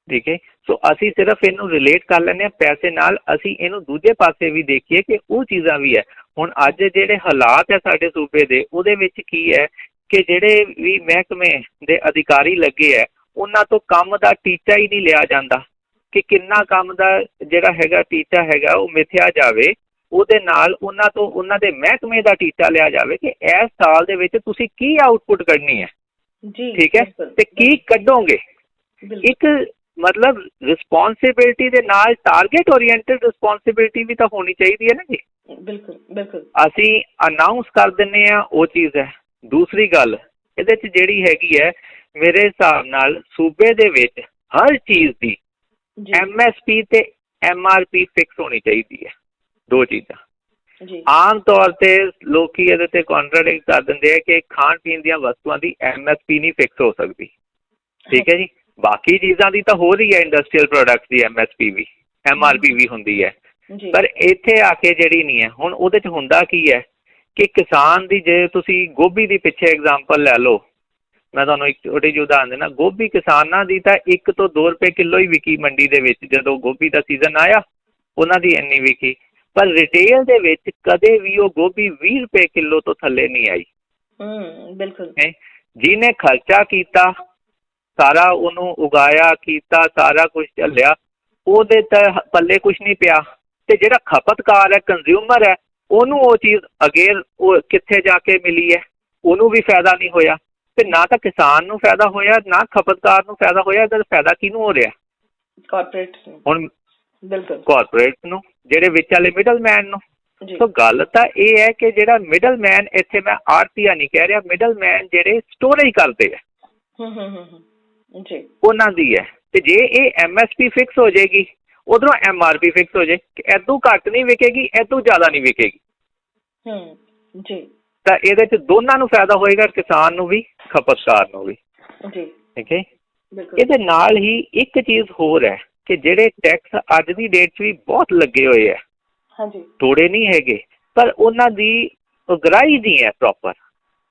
ਠੀਕ ਹੈ। ਸੋ ਅਸੀਂ ਸਿਰਫ ਇਹਨੂੰ ਰਿਲੇਟ ਕਰ ਲੈਂਦੇ ਹਾਂ ਪੈਸੇ ਨਾਲ, ਅਸੀਂ ਇਹਨੂੰ ਦੂਜੇ ਪਾਸੇ ਵੀ ਦੇਖੀਏ ਕਿ ਉਹ ਚੀਜ਼ਾਂ ਵੀ ਹੈ। ਹੁਣ ਅੱਜ ਜਿਹੜੇ ਹਾਲਾਤ ਹੈ ਸਾਡੇ ਸੂਬੇ ਦੇ, ਉਹਦੇ ਵਿੱਚ ਕੀ ਹੈ ਕਿ ਜਿਹੜੇ ਵੀ ਮਹਿਕਮੇ ਦੇ ਅਧਿਕਾਰੀ ਲੱਗੇ ਹੈ, ਉਹਨਾਂ ਤੋਂ ਕੰਮ ਦਾ ਟੀਚਾ ਹੀ ਨਹੀਂ ਲਿਆ ਜਾਂਦਾ ਕਿ ਕਿੰਨਾ ਕੰਮ ਦਾ ਜਿਹੜਾ ਹੈਗਾ ਟੀਚਾ ਹੈਗਾ ਉਹ ਮਿਥਿਆ ਜਾਵੇ। ਉਹਦੇ ਨਾਲ ਉਹਨਾਂ ਦੇ ਮਹਿਕਮੇ ਦਾ ਟੀਚਾ ਲਿਆ ਜਾਵੇ ਕਿ ਇਸ ਸਾਲ ਦੇ ਵਿੱਚ ਤੁਸੀਂ ਕੀ ਆਊਟਪੁੱਟ ਕੱਢਣੀ ਹੈ, ਠੀਕ ਹੈ, ਤੇ ਕੀ ਕੱਢੋਗੇ। ਇੱਕ ਮਤਲਬ ਰਿਸਪੌਂਸਿਬਿਲਿਟੀ ਦੇ ਨਾਲ ਟਾਰਗੇਟ ਓਰੀਐਂਟਡ ਰਿਸਪੌਂਸਿਬਿਲਿਟੀ ਵੀ ਤਾਂ ਹੋਣੀ ਚਾਹੀਦੀ ਹੈ ਨਾ ਜੀ। ਬਿਲਕੁਲ ਬਿਲਕੁਲ। ਅਸੀਂ ਅਨਾਊਂਸ ਕਰ ਦਿੰਦੇ ਹਾਂ, ਉਹ ਚੀਜ਼ ਹੈ। ਦੂਸਰੀ ਗੱਲ ਇਹਦੇ 'ਚ ਜਿਹੜੀ ਹੈਗੀ ਹੈ, ਮੇਰੇ ਹਿਸਾਬ ਨਾਲ ਸੂਬੇ ਦੇ ਵਿੱਚ ਹਰ ਚੀਜ਼ ਦੀ MSP ਤੇ MRP ਫਿਕਸ ਹੋਣੀ ਚਾਹੀਦੀ ਹੈ। ਦੋ ਚੀਜ਼ਾਂ। ਆਮ ਤੌਰ ਤੇ ਲੋਕੀ ਇਹਦੇ ਤੇ ਕੰਟਰਾਡਿਕਟ ਕਰ ਦਿੰਦੇ ਆ ਕਿ ਖਾਣ ਪੀਣ ਦੀਆਂ ਵਸਤੂਆਂ ਦੀ MSP ਨਹੀਂ ਫਿਕਸ ਹੋ ਸਕਦੀ, ਠੀਕ ਹੈ ਜੀ। ਬਾਕੀ ਚੀਜ਼ਾਂ ਦੀ ਤਾਂ ਹੋ ਰਹੀ ਹੈ, ਇੰਡਸਟਰੀਅਲ ਪ੍ਰੋਡਕਟਸ ਦੀ MSP ਵੀ MRP ਵੀ ਹੁੰਦੀ ਹੈ, ਪਰ ਇੱਥੇ ਆ ਕੇ ਜਿਹੜੀ ਨਹੀਂ ਹੈ। ਹੁਣ ਉਹਦੇ 'ਚ ਹੁੰਦਾ ਕੀ ਹੈ ਕਿ ਕਿਸਾਨ ਦੀ, ਜੇ ਤੁਸੀਂ ਗੋਭੀ ਦੀ ਪਿੱਛੇ ਐਗਜ਼ਾਮਪਲ ਲੈ ਲਓ, ਮੈਂ ਤੁਹਾਨੂੰ ਇੱਕ ਛੋਟੀ ਜਿਹੀ ਉਦਾਹਰਨ ਦੇਣਾ। ਗੋਭੀ ਕਿਸਾਨਾਂ ਦੀ ਤਾਂ 1 ਤੋਂ 2 ਰੁਪਏ ਕਿਲੋ ਹੀ ਵਿਕੀ ਮੰਡੀ ਦੇ ਵਿੱਚ। ਜਦੋਂ ਗੋਭੀ ਦਾ ਸੀਜ਼ਨ ਆਇਆ ਉਹਨਾਂ ਦੀ ਇੰਨੀ ਵਿਕੀ, ਪਰ ਰਿਟੇਲ ਦੇ ਵਿੱਚ ਕਦੇ ਵੀ ਉਹ ਗੋਭੀ 20 ਰੁਪਏ ਕਿਲੋ ਤੋਂ ਥੱਲੇ ਨਹੀਂ ਆਈ। ਬਿਲਕੁਲ। ਜਿਹਨੇ ਖਰਚਾ ਕੀਤਾ ਸਾਰਾ, ਉਹਨੂੰ ਉਗਾਇਆ ਕੀਤਾ, ਸਾਰਾ ਕੁਛ ਝੱਲਿਆ, ਉਹਦੇ ਤਾਂ ਪੱਲੇ ਕੁਛ ਨਹੀਂ ਪਿਆ। ਤੇ ਜਿਹੜਾ ਖਪਤਕਾਰ ਹੈ, ਕੰਜ਼ਿਊਮਰ ਹੈ, ਉਹਨੂੰ ਉਹ ਚੀਜ਼ ਅਗੇਨ ਉਹ ਕਿੱਥੇ ਜਾ ਕੇ ਮਿਲੀ ਹੈ, ਉਹਨੂੰ ਵੀ ਫਾਇਦਾ ਨਹੀਂ ਹੋਇਆ। ਤੇ ਨਾ ਤਾਂ ਕਿਸਾਨ ਨੂੰ ਫਾਇਦਾ ਹੋਇਆ, ਨਾ ਖਪਤਕਾਰ ਨੂੰ ਫਾਇਦਾ ਹੋਇਆ। ਇਹਦਾ ਫਾਇਦਾ ਕਿਹਨੂੰ ਹੋ ਰਿਹਾ? ਕਾਰਪੋਰੇਟ ਹੁਣ। ਬਿਲਕੁਲ, ਕਾਰਪੋਰੇਟ ਨੂੰ, ਜਿਹੜੇ ਵਿੱਚ ਵਾਲੇ ਮਿਡਲ ਮੈਨ ਨੂੰ। ਸੋ ਗੱਲ ਤਾਂ ਇਹ ਹੈ ਕਿ ਜਿਹੜਾ ਮਿਡਲ ਮੈਨ, ਇੱਥੇ ਮੈਂ ਆੜਤੀਆ ਨਹੀਂ ਕਹਿ ਰਿਹਾ, ਮਿਡਲ ਮੈਨ ਜਿਹੜੇ ਸਟੋਰੇਜ ਕਰਦੇ ਆ ਉਹਨਾਂ ਦੀ ਹੈ। ਤੇ ਜੇ ਇਹ MSP ਫਿਕਸ ਹੋ ਜਾਏਗੀ, ਉਧਰੋਂ MRP ਫਿਕਸ ਹੋ ਜਾਏ ਕਿ ਇਦੋਂ ਘੱਟ ਨਹੀਂ ਵਿਕੇਗੀ, ਇਦੋਂ ਜ਼ਿਆਦਾ ਨਹੀਂ ਵਿਕੇਗੀ, ਤਾਂ ਇਹਦੇ 'ਚ ਦੋਨਾਂ ਨੂੰ ਫਾਇਦਾ ਹੋਏਗਾ, ਕਿਸਾਨ ਨੂੰ ਵੀ, ਖਪਤਕਾਰ ਨੂੰ ਵੀ। ਠੀਕ ਹੈ। ਇਹਦੇ ਨਾਲ ਹੀ ਇੱਕ ਚੀਜ਼ ਹੋਰ ਹੈ ਕਿ ਜਿਹੜੇ ਟੈਕਸ ਅੱਜ ਦੀ ਡੇਟ 'ਚ ਵੀ ਬਹੁਤ ਲੱਗੇ ਹੋਏ ਹੈ, ਥੋੜੇ ਨਹੀਂ ਹੈਗੇ, ਪਰ ਉਹਨਾਂ ਦੀ ਉਗਰਾਹੀ ਨਹੀਂ ਹੈ ਪ੍ਰੋਪਰ।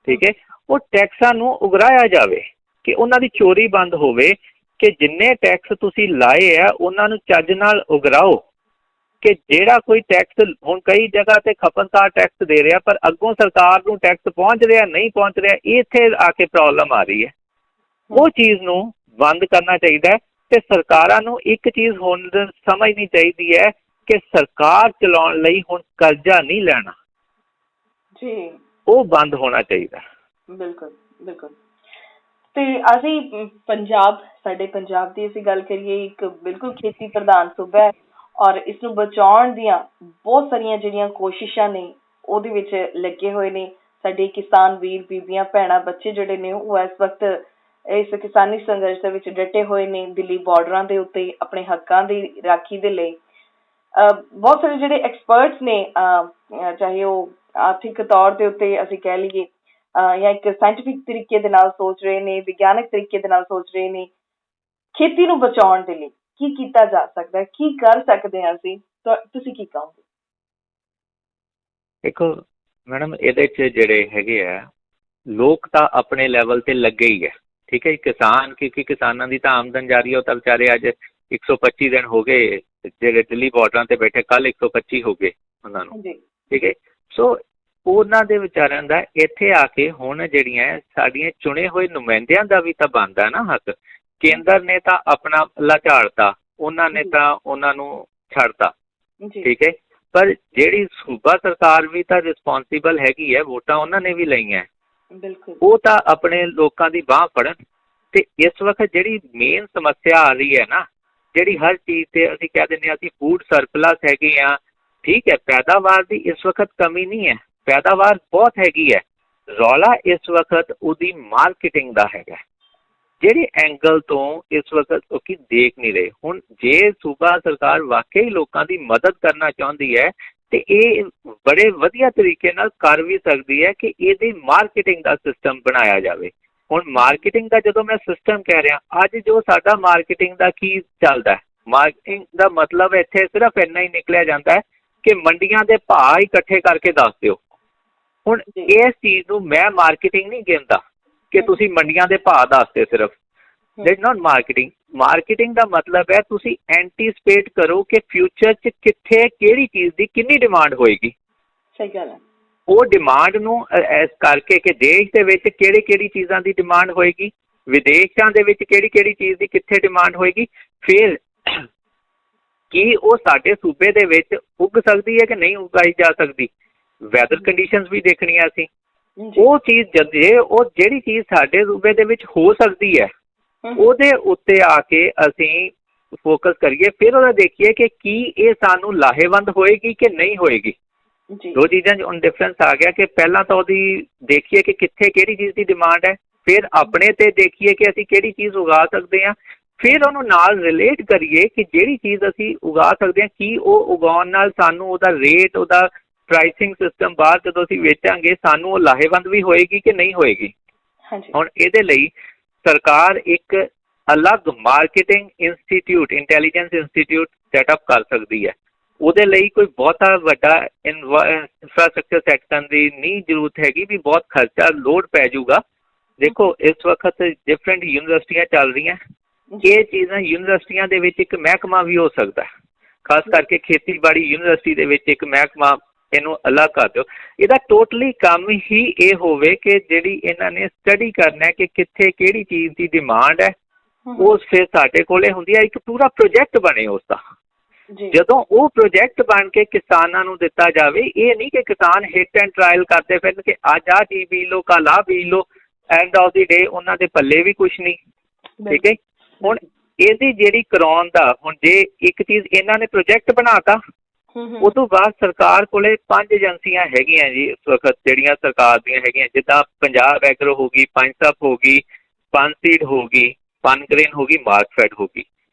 ਠੀਕ ਹੈ। ਉਹ ਟੈਕਸਾਂ ਨੂੰ ਉਗਰਾਇਆ ਜਾਵੇ ਕਿ ਉਹਨਾਂ ਦੀ ਚੋਰੀ ਬੰਦ ਹੋਵੇ, ਕਿ ਜਿੰਨੇ ਟੈਕਸ ਤੁਸੀਂ ਲਾਏ ਆ ਉਹਨਾਂ ਨੂੰ ਚੱਜ ਨਾਲ ਉਗਰਾਓ। ਕਿ ਜਿਹੜਾ ਕੋਈ ਟੈਕਸ, ਹੁਣ ਕਈ ਜਗ੍ਹਾ ਤੇ ਖਪਤਕਾਰ ਟੈਕਸ ਦੇ ਰਿਹਾ, ਪਰ ਅੱਗੋਂ ਸਰਕਾਰ ਨੂੰ ਟੈਕਸ ਪਹੁੰਚ ਰਿਹਾ ਨਹੀਂ ਪਹੁੰਚ ਰਿਹਾ, ਇੱਥੇ ਆ ਕੇ ਪ੍ਰੋਬਲਮ ਆ ਰਹੀ ਹੈ। ਉਹ ਚੀਜ਼ ਨੂੰ ਬੰਦ ਕਰਨਾ ਚਾਹੀਦਾ ਹੈ। ਤੇ ਸਰਕਾਰਾਂ ਨੂੰ ਇੱਕ ਚੀਜ਼ ਹੁਣ ਸਮਝਣੀ ਚਾਹੀਦੀ ਹੈ ਕਿ ਸਰਕਾਰ ਚਲਾਉਣ ਲਈ ਹੁਣ ਕਰਜ਼ਾ ਨਹੀਂ ਲੈਣਾ ਜੀ, ਉਹ ਬੰਦ ਹੋਣਾ ਚਾਹੀਦਾ। ਬਿਲਕੁਲ ਬਿਲਕੁਲ। ਤੇ ਅਸੀਂ ਪੰਜਾਬ, ਸਾਡੇ ਪੰਜਾਬ ਦੀ ਅਸੀਂ ਗੱਲ ਕਰੀਏ, ਇੱਕ ਬਿਲਕੁਲ ਖੇਤੀ ਪ੍ਰਧਾਨ ਸੂਬਾ ਹੈ, ਔਰ ਇਸ ਨੂੰ ਬਚਾਉਣ ਦੀਆਂ ਬਹੁਤ ਸਾਰੀਆਂ ਜਿਹੜੀਆਂ ਕੋਸ਼ਿਸ਼ਾਂ ਨੇ ਉਹਦੇ ਵਿੱਚ ਲੱਗੇ ਹੋਏ ਨੇ ਸਾਡੇ ਕਿਸਾਨ ਵੀਰ, ਬੀਬੀਆਂ, ਭੈਣਾਂ, ਬੱਚੇ ਜਿਹੜੇ ਨੇ ਉਹ ਇਸ ਵਕਤ ਇਸ ਕਿਸਾਨੀ ਸੰਘਰਸ਼ ਦੇ ਵਿੱਚ ਡਟੇ ਹੋਏ ਨੇ, ਦਿੱਲੀ ਬਾਰਡਰਾਂ ਦੇ ਉੱਤੇ ਆਪਣੇ ਹੱਕਾਂ ਦੀ ਰਾਖੀ ਦੇ ਲਈ। ਬਹੁਤ ਸਾਰੇ ਜਿਹੜੇ ਐਕਸਪਰਟਸ ਨੇ, ਚਾਹੇ ਉਹ ਆਰਥਿਕ ਤੌਰ ਦੇ ਉੱਤੇ ਅਸੀਂ ਕਹਿ ਲਈਏ ਜਾਂ ਇੱਕ ਸਾਇੰਟਿਫਿਕ ਤਰੀਕੇ ਦੇ ਨਾਲ ਸੋਚ ਰਹੇ ਨੇ, ਵਿਗਿਆਨਕ ਤਰੀਕੇ ਦੇ ਨਾਲ ਸੋਚ ਰਹੇ ਨੇ, ਖੇਤੀ ਨੂੰ ਬਚਾਉਣ ਦੇ ਲਈ ਕੀ ਕੀਤਾ ਜਾ ਸਕਦਾ ਹੈ, ਕੀ ਕਰ ਸਕਦੇ ਹਾਂ ਅਸੀਂ, ਤੁਸੀਂ ਕੀ ਕਹੋਗੇ? ਦੇਖੋ ਮੈਡਮ, ਇਹਦੇ 'ਚ ਜਿਹੜੇ ਹੈਗੇ ਆ ਲੋਕ ਤਾਂ ਆਪਣੇ ਲੈਵਲ ਤੇ ਲੱਗੇ ਹੀ ਹੈ। ਠੀਕ ਹੈ ਜੀ। ਕਿਸਾਨ, ਕਿਉਂਕਿ ਕਿਸਾਨਾਂ ਦੀ ਤਾਂ ਆਮਦਨ ਜਾਰੀ ਹੈ, ਉਹ ਤਾਂ ਵਿਚਾਰੇ ਅੱਜ 125 ਦਿਨ ਹੋ ਗਏ ਜਿਹੜੇ ਦਿੱਲੀ ਬਾਰਡਰਾਂ ਤੇ ਬੈਠੇ, ਕੱਲ 125 ਹੋ ਗਏ ਉਹਨਾਂ ਨੂੰ। ਠੀਕ ਹੈ। ਸੋ ਉਹਨਾਂ ਦੇ ਵਿਚਾਰਿਆਂ ਦਾ ਇੱਥੇ ਆ ਕੇ ਹੁਣ ਜਿਹੜੀਆਂ ਸਾਡੀਆਂ ਚੁਣੇ ਹੋਏ ਨੁਮਾਇੰਦਿਆਂ ਦਾ ਵੀ ਤਾਂ ਬਣਦਾ ਨਾ ਹੱਕ। ਕੇਂਦਰ ਨੇ ਤਾਂ ਆਪਣਾ ਪੱਲਾ ਝਾੜਤਾ, ਉਹਨਾਂ ਨੇ ਤਾਂ ਉਹਨਾਂ ਨੂੰ ਛੱਡਤਾ। ਠੀਕ ਹੈ। ਪਰ ਜਿਹੜੀ ਸੂਬਾ ਸਰਕਾਰ ਵੀ ਤਾਂ ਰਿਸਪੋਂਸੀਬਲ ਹੈਗੀ ਹੈ, ਵੋਟਾਂ ਉਹਨਾਂ ਨੇ ਵੀ ਲਈਆਂ, ਉਹ ਤਾਂ ਆਪਣੇ ਲੋਕਾਂ ਦੀ ਬਾਂਹ ਫੜਨ। ਤੇ ਇਸ ਵਕਤ ਜਿਹੜੀ ਮੇਨ ਸਮੱਸਿਆ ਆ ਰਹੀ ਹੈ ਨਾ, ਜਿਹੜੀ ਹਰ ਚੀਜ਼ ਤੇ ਅਸੀਂ ਕਹਿ ਦਿੰਦੇ ਹਾਂ ਅਸੀਂ ਫੂਡ ਸਰਪਲਸ ਹੈਗੇ ਆ, ਠੀਕ ਹੈ, ਪੈਦਾਵਾਰ ਦੀ ਇਸ ਵਕਤ ਕਮੀ ਨਹੀਂ ਹੈ, ਪੈਦਾਵਾਰ ਬਹੁਤ ਹੈਗੀ ਹੈ। ਰੌਲਾ ਇਸ ਵਕਤ ਉਹਦੀ ਮਾਰਕੀਟਿੰਗ ਦਾ ਹੈਗਾ, ਜਿਹੜੇ ਐਂਗਲ ਤੋਂ ਇਸ ਵਕਤ ਲੋਕੀ ਦੇਖ ਨਹੀਂ ਰਹੇ। ਹੁਣ ਜੇ ਸੂਬਾ ਸਰਕਾਰ ਵਾਕਈ ਲੋਕਾਂ ਦੀ ਮਦਦ ਕਰਨਾ ਚਾਹੁੰਦੀ ਹੈ ਤੇ ਇਹ ਬੜੇ ਵਧੀਆ ਤਰੀਕੇ ਨਾਲ ਕਰ ਵੀ ਸਕਦੀ ਹੈ ਕਿ ਇਹਦੀ ਮਾਰਕੀਟਿੰਗ ਦਾ ਸਿਸਟਮ ਬਣਾਇਆ ਜਾਵੇ। ਹੁਣ ਮਾਰਕੀਟਿੰਗ ਦਾ ਜਦੋਂ ਮੈਂ ਸਿਸਟਮ ਕਹਿ ਰਿਹਾ, ਅੱਜ ਜੋ ਸਾਡਾ ਮਾਰਕੀਟਿੰਗ ਦਾ ਕੀ ਚੱਲਦਾ, ਮਾਰਕੀਟਿੰਗ ਦਾ ਮਤਲਬ ਇੱਥੇ ਸਿਰਫ ਇੰਨਾ ਹੀ ਨਿਕਲਿਆ ਜਾਂਦਾ ਹੈ ਕਿ ਮੰਡੀਆਂ ਦੇ ਭਾਅ ਇਕੱਠੇ ਕਰਕੇ ਦੱਸ ਦਿਓ। ਹੁਣ ਇਸ ਚੀਜ਼ ਨੂੰ ਮੈਂ ਮਾਰਕੀਟਿੰਗ ਨਹੀਂ ਗਿਣਦਾ ਕਿ ਤੁਸੀਂ ਮੰਡੀਆਂ ਦੇ ਭਾਅ ਦੱਸਦੇ ਸਿਰਫ, ਦੈਟਸ ਨਾਟ ਮਾਰਕੀਟਿੰਗ। ਮਾਰਕੀਟਿੰਗ ਦਾ ਮਤਲਬ ਹੈ ਤੁਸੀਂ ਐਂਟੀਸਪੇਟ ਕਰੋ ਕਿ ਫਿਊਚਰ 'ਚ ਕਿੱਥੇ ਕਿਹੜੀ ਚੀਜ਼ ਦੀ ਕਿੰਨੀ ਡਿਮਾਂਡ ਹੋਏਗੀ। ਸਹੀ ਗੱਲ ਹੈ। ਉਹ ਡਿਮਾਂਡ ਨੂੰ ਇਸ ਕਰਕੇ ਕਿ ਦੇਸ਼ ਦੇ ਵਿੱਚ ਕਿਹੜੀ ਚੀਜ਼ਾਂ ਦੀ ਡਿਮਾਂਡ ਹੋਏਗੀ, ਵਿਦੇਸ਼ਾਂ ਦੇ ਵਿੱਚ ਕਿਹੜੀ ਚੀਜ਼ ਦੀ ਕਿੱਥੇ ਡਿਮਾਂਡ ਹੋਏਗੀ, ਫਿਰ ਕੀ ਉਹ ਸਾਡੇ ਸੂਬੇ ਦੇ ਵਿੱਚ ਉੱਗ ਸਕਦੀ ਹੈ ਕਿ ਨਹੀਂ ਉਗਾਈ ਜਾ ਸਕਦੀ। ਵੈਦਰ ਕੰਡੀਸ਼ਨਸ ਵੀ ਦੇਖਣੀਆਂ ਅਸੀਂ। ਉਹ ਚੀਜ਼ ਜੇ ਉਹ ਜਿਹੜੀ ਚੀਜ਼ ਸਾਡੇ ਸੂਬੇ ਦੇ ਵਿੱਚ ਹੋ ਸਕਦੀ ਹੈ ਉਹਦੇ ਉੱਤੇ ਆ ਕੇ ਅਸੀਂ ਫੋਕਸ ਕਰੀਏ, ਫਿਰ ਉਹਦਾ ਦੇਖੀਏ ਕਿ ਕੀ ਇਹ ਸਾਨੂੰ ਲਾਹੇਵੰਦ ਹੋਏਗੀ ਕਿ ਨਹੀਂ ਹੋਏਗੀ। ਦੋ ਚੀਜ਼ਾਂ 'ਚ ਹੁਣ ਡਿਫਰੈਂਸ ਆ ਗਿਆ ਕਿ ਪਹਿਲਾਂ ਤਾਂ ਉਹਦੀ ਦੇਖੀਏ ਕਿ ਕਿੱਥੇ ਕਿਹੜੀ ਚੀਜ਼ ਦੀ ਡਿਮਾਂਡ ਹੈ, ਫਿਰ ਆਪਣੇ 'ਤੇ ਦੇਖੀਏ ਕਿ ਅਸੀਂ ਕਿਹੜੀ ਚੀਜ਼ ਉਗਾ ਸਕਦੇ ਹਾਂ, ਫਿਰ ਉਹਨੂੰ ਨਾਲ ਰਿਲੇਟ ਕਰੀਏ ਕਿ ਜਿਹੜੀ ਚੀਜ਼ ਅਸੀਂ ਉਗਾ ਸਕਦੇ ਹਾਂ ਕੀ ਉਹ ਉਗਾਉਣ ਨਾਲ ਸਾਨੂੰ ਉਹਦਾ ਰੇਟ, ਉਹਦਾ ਪ੍ਰਾਈਸਿੰਗ ਸਿਸਟਮ ਬਾਹਰ ਜਦੋਂ ਅਸੀਂ ਵੇਚਾਂਗੇ ਸਾਨੂੰ ਉਹ ਲਾਹੇਵੰਦ ਵੀ ਹੋਏਗੀ ਕਿ ਨਹੀਂ ਹੋਏਗੀ। ਹੁਣ ਇਹਦੇ ਲਈ ਸਰਕਾਰ ਇੱਕ ਅਲੱਗ marketing institute, intelligence institute setup ਕਰ ਸਕਦੀ ਹੈ। ਉਹਦੇ ਲਈ ਕੋਈ ਬਹੁਤਾ ਵੱਡਾ ਇਨਫਰਾਸਟਰਕਚਰ ਸੈੱਟ ਕਰਨ ਦੀ ਨਹੀਂ ਜ਼ਰੂਰਤ ਹੈਗੀ ਵੀ ਬਹੁਤ ਖਰਚਾ ਲੋਡ ਪੈ ਜਾਊਗਾ। ਦੇਖੋ ਇਸ ਵਕਤ ਡਿਫਰੈਂਟ ਯੂਨੀਵਰਸਿਟੀਆਂ ਚੱਲ ਰਹੀਆਂ, ਇਹ ਚੀਜ਼ਾਂ ਯੂਨੀਵਰਸਿਟੀਆਂ ਦੇ ਵਿੱਚ ਇੱਕ ਮਹਿਕਮਾ ਵੀ ਹੋ ਸਕਦਾ, ਖਾਸ ਕਰਕੇ ਖੇਤੀਬਾੜੀ ਯੂਨੀਵਰਸਿਟੀ ਦੇ ਵਿੱਚ ਇੱਕ ਮਹਿਕਮਾ ਇਹਨੂੰ ਅਲੱਗ ਕਰ ਦਿਓ। ਇਹਦਾ ਟੋਟਲੀ ਕੰਮ ਹੀ ਇਹ ਹੋਵੇ ਕਿ ਜਿਹੜੀ ਇਹਨਾਂ ਨੇ ਸਟੱਡੀ ਕਰਨਾ ਕਿ ਕਿੱਥੇ ਕਿਹੜੀ ਚੀਜ਼ ਦੀ ਡਿਮਾਂਡ ਹੈ, ਉਹ ਫਿਰ ਸਾਡੇ ਕੋਲੇ ਹੁੰਦੀ ਹੈ। ਇੱਕ ਪੂਰਾ ਪ੍ਰੋਜੈਕਟ ਬਣੇ ਉਸ ਦਾ। ਜਦੋਂ ਉਹ ਪ੍ਰੋਜੈਕਟ ਬਣ ਕੇ ਕਿਸਾਨਾਂ ਨੂੰ ਦਿੱਤਾ ਜਾਵੇ, ਇਹ ਨਹੀਂ ਕਿ ਕਿਸਾਨ ਹਿੱਟ ਐਂਡ ਟਰਾਇਲ ਕਰਦੇ ਫਿਰਨ ਕਿ ਅੱਜ ਆਹ ਚੀਜ਼ ਬੀਜ ਲਓ, ਕੱਲ੍ਹ ਆਹ ਬੀਜ ਲਓ, ਐਂਡ ਆਫ ਦੀ ਡੇ ਉਹਨਾਂ ਦੇ ਪੱਲੇ ਵੀ ਕੁਛ ਨਹੀਂ। ਠੀਕ ਹੈ। ਹੁਣ ਇਹਦੀ ਜਿਹੜੀ ਕਰਾਉਣ ਦਾ, ਹੁਣ ਜੇ ਇੱਕ ਚੀਜ਼ ਇਹਨਾਂ ਨੇ ਪ੍ਰੋਜੈਕਟ ਬਣਾਤਾ, ਉਹ ਤੋਂ ਬਾਅਦ ਸਰਕਾਰ ਕੋਲੇ 5 ਏਜੰਸੀਆਂ ਹੈਗੀਆਂ ਜੀ ਇਸ ਵਕਤ ਜਿਹੜੀਆਂ ਸਰਕਾਰ ਦੀਆਂ ਹੈਗੀਆਂ, ਜਿੱਦਾਂ ਪੰਜਾਬ ਐਗਰੋ ਹੋ ਗਈ, ਪੰਜਸਪ ਹੋ ਗਈ, ਪਨਸੀਡ ਹੋ ਗਈ, ਪਨਗ੍ਰੇਨ ਹੋ ਗਈ, ਮਾਰਕਫੈਡ ਹੋ ਗਈ।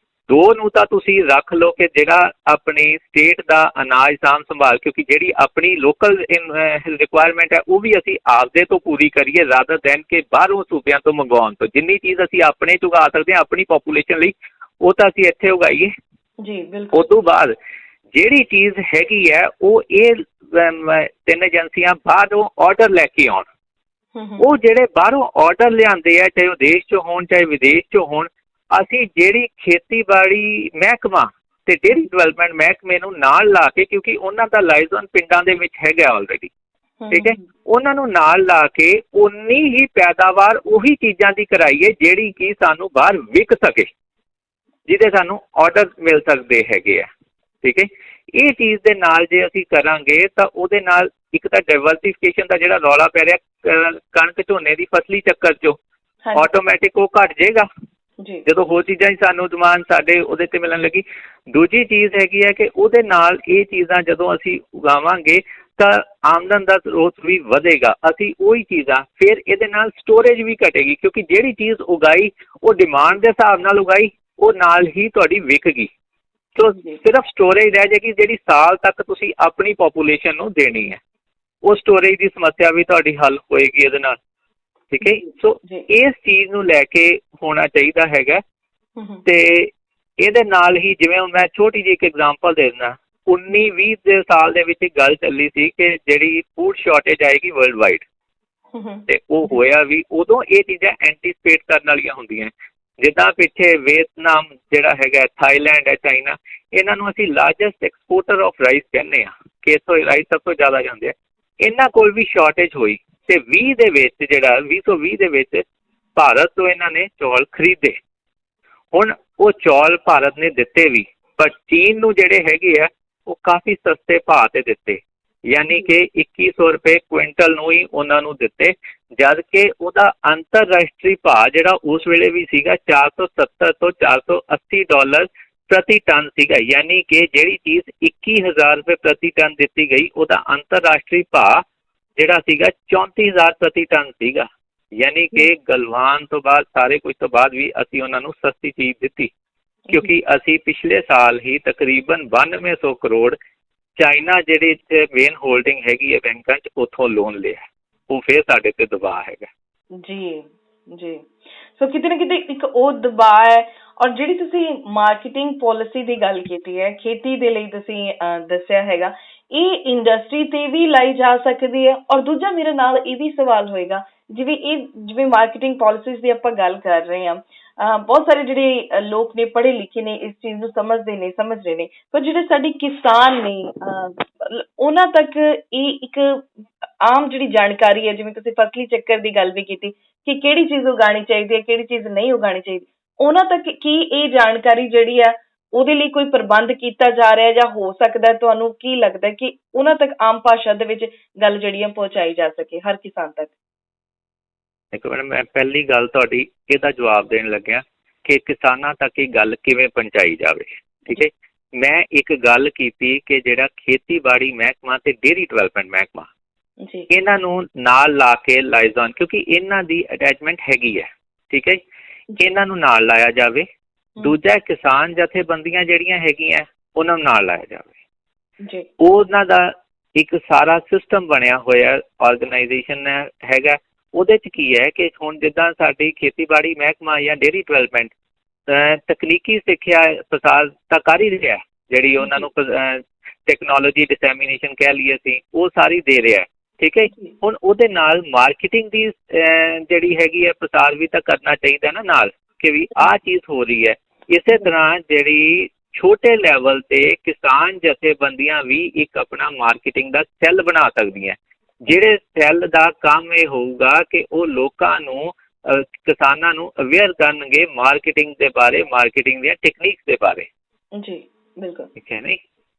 ਦੋ ਨੂੰ ਤਾਂ ਤੁਸੀਂ ਰੱਖ ਲਓ ਕਿ ਜਿਹੜਾ ਆਪਣੀ ਸਟੇਟ ਦਾ ਅਨਾਜ ਸਾਂਭ ਸੰਭਾਲ, ਕਿਉਂਕਿ ਜਿਹੜੀ ਆਪਣੀ ਲੋਕਲ ਰਿਕੁਆਇਰਮੈਂਟ ਹੈ ਉਹ ਵੀ ਅਸੀਂ ਆਪਦੇ ਤੋਂ ਪੂਰੀ ਕਰੀਏ ਰਾਦਰ ਦੈਨ ਕਿ ਬਾਹਰੋਂ ਸੂਬਿਆਂ ਤੋਂ ਮੰਗਵਾਉਣ ਤੋਂ। ਜਿੰਨੀ ਚੀਜ਼ ਅਸੀਂ ਆਪਣੇ 'ਚ ਉਗਾ ਸਕਦੇ ਹਾਂ ਆਪਣੀ ਪਾਪੂਲੇਸ਼ਨ ਲਈ, ਉਹ ਤਾਂ ਅਸੀਂ ਇੱਥੇ ਉਗਾਈਏ ਜੀ। ਬਿਲਕੁਲ। ਉਸ ਤੋਂ ਬਾਅਦ ਜਿਹੜੀ ਚੀਜ਼ ਹੈਗੀ ਹੈ ਉਹ ਇਹ 3 ਏਜੰਸੀਆਂ ਬਾਹਰੋਂ ਆਰਡਰ ਲੈ ਕੇ ਆਉਣ। ਉਹ ਜਿਹੜੇ ਬਾਹਰੋਂ ਆਰਡਰ ਲਿਆਉਂਦੇ ਆ, ਚਾਹੇ ਉਹ ਦੇਸ਼ 'ਚੋਂ ਹੋਣ ਚਾਹੇ ਵਿਦੇਸ਼ 'ਚੋਂ ਹੋਣ, ਅਸੀਂ ਜਿਹੜੀ ਖੇਤੀਬਾੜੀ ਮਹਿਕਮਾ ਤੇ ਡੇਅਰੀ ਡਿਵੈਲਪਮੈਂਟ ਮਹਿਕਮੇ ਨੂੰ ਨਾਲ ਲਾ ਕੇ, ਕਿਉਂਕਿ ਉਹਨਾਂ ਦਾ ਲਾਇਸੈਂਸ ਪਿੰਡਾਂ ਦੇ ਵਿੱਚ ਹੈਗਾ ਆਲਰੇਡੀ, ਠੀਕ ਹੈ, ਉਹਨਾਂ ਨੂੰ ਨਾਲ ਲਾ ਕੇ ਉਨੀ ਹੀ ਪੈਦਾਵਾਰ ਉਹੀ ਚੀਜ਼ਾਂ ਦੀ ਕਰਾਈਏ ਜਿਹੜੀ ਕਿ ਸਾਨੂੰ ਬਾਹਰ ਵਿਕ ਸਕੇ, ਜਿਹਦੇ ਸਾਨੂੰ ਆਰਡਰ ਮਿਲ ਸਕਦੇ ਹੈਗੇ ਆ। ਠੀਕ ਹੈ। ਇਹ ਚੀਜ਼ ਦੇ ਨਾਲ ਜੇ ਅਸੀਂ ਕਰਾਂਗੇ ਤਾਂ ਉਹਦੇ ਨਾਲ ਇੱਕ ਤਾਂ ਡਾਇਵਰਸੀਫਿਕੇਸ਼ਨ ਦਾ ਜਿਹੜਾ ਰੌਲਾ ਪੈ ਰਿਹਾ ਕਣਕ ਝੋਨੇ ਦੀ ਫਸਲੀ ਚੱਕਰ 'ਚੋਂ, ਆਟੋਮੈਟਿਕ ਉਹ ਘੱਟ ਜਾਏਗਾ ਜਦੋਂ ਹੋਰ ਚੀਜ਼ਾਂ ਹੀ ਸਾਨੂੰ ਡਿਮਾਂਡ ਸਾਡੇ ਉਹਦੇ 'ਤੇ ਮਿਲਣ ਲੱਗੀ। ਦੂਜੀ ਚੀਜ਼ ਹੈਗੀ ਹੈ ਕਿ ਉਹਦੇ ਨਾਲ ਇਹ ਚੀਜ਼ਾਂ ਜਦੋਂ ਅਸੀਂ ਉਗਾਵਾਂਗੇ ਤਾਂ ਆਮਦਨ ਦਾ ਸਰੋਤ ਵੀ ਵਧੇਗਾ। ਅਸੀਂ ਉਹੀ ਚੀਜ਼ਾਂ ਫਿਰ ਇਹਦੇ ਨਾਲ ਸਟੋਰੇਜ ਵੀ ਘਟੇਗੀ, ਕਿਉਂਕਿ ਜਿਹੜੀ ਚੀਜ਼ ਉਗਾਈ ਉਹ ਡਿਮਾਂਡ ਦੇ ਹਿਸਾਬ ਨਾਲ ਉਗਾਈ, ਉਹ ਨਾਲ ਹੀ ਤੁਹਾਡੀ ਵਿਕ ਗਈ। ਸੋ ਸਿਰਫ ਸਟੋਰੇਜ ਰਹਿ ਜਾਏਗੀ ਜਿਹੜੀ ਸਾਲ ਤੱਕ ਤੁਸੀਂ ਆਪਣੀ ਪਾਪੂਲੇਸ਼ਨ ਨੂੰ ਦੇਣੀ ਹੈ। ਉਹ ਸਟੋਰੇਜ ਦੀ ਸਮੱਸਿਆ ਵੀ ਤੁਹਾਡੀ ਹੱਲ ਹੋਏਗੀ ਇਹਦੇ ਨਾਲ। ਠੀਕ ਹੈ। ਸੋ ਇਸ ਚੀਜ਼ ਨੂੰ ਲੈ ਕੇ ਹੋਣਾ ਚਾਹੀਦਾ ਹੈਗਾ। ਤੇ ਇਹਦੇ ਨਾਲ ਹੀ ਜਿਵੇਂ ਹੁਣ ਮੈਂ ਛੋਟੀ ਜਿਹੀ ਇੱਕ ਐਗਜ਼ਾਮਪਲ ਦੇ ਦਿੰਦਾ, 19-20 ਦੇ ਸਾਲ ਦੇ ਵਿੱਚ ਇੱਕ ਗੱਲ ਚੱਲੀ ਸੀ ਕਿ ਜਿਹੜੀ ਫੂਡ ਸ਼ਾਰਟੇਜ ਆਏਗੀ ਵਰਲਡ ਵਾਈਡ, ਤੇ ਉਹ ਹੋਇਆ ਵੀ ਉਦੋਂ। ਇਹ ਚੀਜ਼ਾਂ ਐਂਟੀਸਪੇਟ ਕਰਨ ਵਾਲੀਆਂ ਹੁੰਦੀਆਂ, ਜਿੱਦਾਂ ਪਿੱਛੇ ਵੀਅਤਨਾਮ ਜਿਹੜਾ ਹੈਗਾ, ਥਾਈਲੈਂਡ ਹੈ, ਚਾਈਨਾ, ਇਹਨਾਂ ਨੂੰ ਅਸੀਂ ਲਾਰਜੈਸਟ ਐਕਸਪੋਰਟਰ ਆਫ ਰਾਈਸ ਕਹਿੰਦੇ ਹਾਂ ਕਿ ਇੱਥੋਂ ਰਾਈਸ ਸਭ ਤੋਂ ਜ਼ਿਆਦਾ ਜਾਂਦੇ ਆ। ਇਹਨਾਂ ਕੋਲ ਵੀ ਸ਼ਾਰਟੇਜ ਹੋਈ ਤੇ 20 ਦੇ ਵਿੱਚ ਜਿਹੜਾ 2020 ਦੇ ਵਿੱਚ ਭਾਰਤ ਤੋਂ ਇਹਨਾਂ ਨੇ ਚੌਲ ਖਰੀਦੇ। ਹੁਣ ਉਹ ਚੌਲ ਭਾਰਤ ਨੇ ਦਿੱਤੇ ਵੀ, ਪਰ ਚੀਨ ਨੂੰ ਜਿਹੜੇ ਹੈਗੇ ਆ ਉਹ ਕਾਫੀ ਸਸਤੇ ਭਾਅ 'ਤੇ ਦਿੱਤੇ, ਯਾਨੀ ਕਿ 2100 ਰੁਪਏ ਕੁਇੰਟਲ ਨੂੰ ਹੀ ਉਹਨਾਂ ਨੂੰ ਦਿੱਤੇ, ਜਦ ਕਿ ਉਹਦਾ ਅੰਤਰਰਾਸ਼ਟਰੀ ਭਾਅ ਜਿਹੜਾ ਉਸ ਵੇਲੇ ਵੀ ਸੀਗਾ 470 ਤੋਂ 480 ਡਾਲਰ ਪ੍ਰਤੀ ਟਨ ਸੀਗਾ। ਯਾਨੀ ਕਿ ਜਿਹੜੀ ਚੀਜ਼ 21,000 ਰੁਪਏ ਪ੍ਰਤੀ ਟਨ ਦਿੱਤੀ ਗਈ, ਉਹਦਾ ਅੰਤਰਰਾਸ਼ਟਰੀ ਭਾਅ ਜਿਹੜਾ ਸੀਗਾ 34,000 ਪ੍ਰਤੀ ਟਨ ਸੀਗਾ। ਯਾਨੀ ਕਿ ਗਲਵਾਨ ਤੋਂ ਬਾਅਦ ਸਾਰੇ ਕੁਝ ਤੋਂ ਬਾਅਦ ਵੀ ਅਸੀਂ ਉਹਨਾਂ ਨੂੰ ਸਸਤੀ ਚੀਜ਼ ਦਿੱਤੀ, ਕਿਉਂਕਿ ਅਸੀਂ ਪਿਛਲੇ ਸਾਲ ਹੀ ਤਕਰੀਬਨ 9200 ਕਰੋੜ ਚਾਈਨਾ ਜਿਹੜੇ ਇੱਥੇ ਮੇਨ ਹੋਲਡਿੰਗ ਹੈਗੀ ਹੈ ਬੈਂਕਾਂ 'ਚ, ਉੱਥੋਂ ਲੋਨ ਲਿਆ। ਉਹ ਫਿਰ ਸਾਡੇ ਤੇ ਦਬਾਅ ਹੈਗਾ ਜੀ। ਜੀ ਸੋ ਕਿਤੇ ਨਾ ਕਿਤੇ ਇੱਕ ਉਹ ਦਬਾਅ ਹੈ। ਔਰ ਜਿਹੜੀ ਤੁਸੀਂ ਮਾਰਕੀਟਿੰਗ ਪੋਲਿਸੀ ਦੀ ਗੱਲ ਕੀਤੀ ਹੈ, ਖੇਤੀ ਦੇ ਲਈ ਤੁਸੀਂ ਦੱਸਿਆ ਹੈਗਾ, ਇਹ ਇੰਡਸਟਰੀ ਤੇ ਵੀ ਲਾਈ ਜਾ ਸਕਦੀ ਹੈ। ਔਰ ਦੂਜਾ ਮੇਰੇ ਨਾਲ ਇਹ ਵੀ ਸਵਾਲ ਹੋਏਗਾ, ਜਿਵੇਂ ਮਾਰਕੀਟਿੰਗ ਪੋਲਿਸੀਜ਼ ਦੀ ਆਪਾਂ ਗੱਲ ਕਰ ਰਹੇ ਹਾਂ, ਬਹੁਤ ਸਾਰੇ ਜਿਹੜੇ ਲੋਕ ਨੇ ਪੜ੍ਹੇ ਲਿਖੇ ਨੇ, ਇਸ ਚੀਜ਼ ਨੂੰ ਸਮਝ ਰਹੇ ਨੇ, ਪਰ ਜਿਹੜੇ ਸਾਡੇ ਕਿਸਾਨ ਨੇ ਉਹਨਾਂ ਤੱਕ ਇਹ ਇੱਕ ਆਮ ਜਿਹੜੀ ਜਾਣਕਾਰੀ ਹੈ, ਜਿਵੇਂ ਤੁਸੀਂ ਫਸਲੀ ਚੱਕਰ ਦੀ ਗੱਲ ਵੀ ਕੀਤੀ ਕਿ ਕਿਹੜੀ ਚੀਜ਼ ਉਗਾਉਣੀ ਚਾਹੀਦੀ ਹੈ, ਕਿਹੜੀ ਚੀਜ਼ ਨਹੀਂ ਉਗਾਉਣੀ ਚਾਹੀਦੀ, ਉਹਨਾਂ ਤੱਕ ਕੀ ਇਹ ਜਾਣਕਾਰੀ ਜਿਹੜੀ ਆ ਉਹਦੇ ਲਈ ਕੋਈ ਪ੍ਰਬੰਧ ਕੀਤਾ ਜਾ ਰਿਹਾ ਜਾਂ ਹੋ ਸਕਦਾ? ਤੁਹਾਨੂੰ ਕੀ ਲੱਗਦਾ ਕਿ ਉਹਨਾਂ ਤੱਕ ਆਮ ਭਾਸ਼ਾ ਦੇ ਵਿੱਚ ਗੱਲ ਜਿਹੜੀ ਆ ਪਹੁੰਚਾਈ ਜਾ ਸਕੇ ਹਰ ਕਿਸਾਨ ਤੱਕ? ਇੱਕ ਮਿੰਟ, ਮੈਂ ਪਹਿਲੀ ਗੱਲ ਤੁਹਾਡੀ ਇਹਦਾ ਜਵਾਬ ਦੇਣ ਲੱਗਿਆ ਕਿ ਕਿਸਾਨਾਂ ਤੱਕ ਇਹ ਗੱਲ ਕਿਵੇਂ ਪਹੁੰਚਾਈ ਜਾਵੇ। ਠੀਕ ਹੈ, ਮੈਂ ਇੱਕ ਗੱਲ ਕੀਤੀ ਕਿ ਜਿਹੜਾ ਖੇਤੀਬਾੜੀ ਮਹਿਕਮਾ ਤੇ ਡੇਅਰੀ ਡਿਵੈਲਪਮੈਂਟ ਮਹਿਕਮਾ, ਇਹਨਾਂ ਨੂੰ ਨਾਲ ਲਾ ਕੇ ਲਾਈਜ਼ਨ, ਕਿਉਂਕਿ ਇਹਨਾਂ ਦੀ ਅਟੈਚਮੈਂਟ ਹੈਗੀ ਹੈ। ਠੀਕ ਹੈ, ਇਹਨਾਂ ਨੂੰ ਨਾਲ ਲਾਇਆ ਜਾਵੇ। ਦੂਜਾ, ਕਿਸਾਨ ਜਥੇਬੰਦੀਆਂ ਜਿਹੜੀਆਂ ਹੈਗੀਆਂ ਉਹਨਾਂ ਨੂੰ ਨਾਲ ਲਾਇਆ ਜਾਵੇ। ਉਹਨਾਂ ਦਾ ਇੱਕ ਸਾਰਾ ਸਿਸਟਮ ਬਣਿਆ ਹੋਇਆ, ਆਰਗੇਨਾਈਜੇਸ਼ਨ ਹੈਗਾ। ਉਹਦੇ 'ਚ ਕੀ ਹੈ ਕਿ ਹੁਣ ਜਿੱਦਾਂ ਸਾਡੀ ਖੇਤੀਬਾੜੀ ਮਹਿਕਮਾ ਜਾਂ ਡੇਅਰੀ ਡਿਵੈਲਪਮੈਂਟ ਤਕਨੀਕੀ ਸਿੱਖਿਆ ਪ੍ਰਸਾਰ ਤਾਂ ਕਰ ਹੀ ਰਿਹਾ, ਜਿਹੜੀ ਉਹਨਾਂ ਨੂੰ ਟੈਕਨੋਲੋਜੀ ਡਿਸੈਮੀਨੇਸ਼ਨ ਕਹਿ ਲਈਏ ਅਸੀਂ, ਉਹ ਸਾਰੀ ਦੇ ਰਿਹਾ। ਠੀਕ ਹੈ, ਹੁਣ ਉਹਦੇ ਨਾਲ ਮਾਰਕੀਟਿੰਗ ਦੀ ਜਿਹੜੀ ਹੈਗੀ ਹੈ ਪ੍ਰਸਾਰ ਵੀ ਤਾਂ ਕਰਨਾ ਚਾਹੀਦਾ ਨਾ ਨਾਲ, ਕਿ ਵੀ ਆਹ ਚੀਜ਼ ਹੋ ਰਹੀ ਹੈ। ਇਸੇ ਤਰ੍ਹਾਂ ਜਿਹੜੀ ਛੋਟੇ ਲੈਵਲ 'ਤੇ ਕਿਸਾਨ ਜਥੇਬੰਦੀਆਂ ਵੀ ਇੱਕ ਆਪਣਾ ਮਾਰਕੀਟਿੰਗ ਦਾ ਸੈੱਲ ਬਣਾ ਸਕਦੀਆਂ, ਜਿਹੜੇ ਸੈੱਲ ਦਾ ਕੰਮ ਇਹ ਹੋਊਗਾ ਕਿ ਉਹ ਲੋਕਾਂ ਨੂੰ ਕਿਸਾਨਾਂ ਨੂੰ ਅਵੇਅਰ ਕਰਨਗੇ ਮਾਰਕੀਟਿੰਗ ਦੇ ਬਾਰੇ, ਮਾਰਕੀਟਿੰਗ ਦੀਆਂ ਟੈਕਨੀਕਸ ਦੇ ਬਾਰੇ। ਜੀ ਬਿਲਕੁਲ, ਠੀਕ ਹੈ, ਨਹੀਂ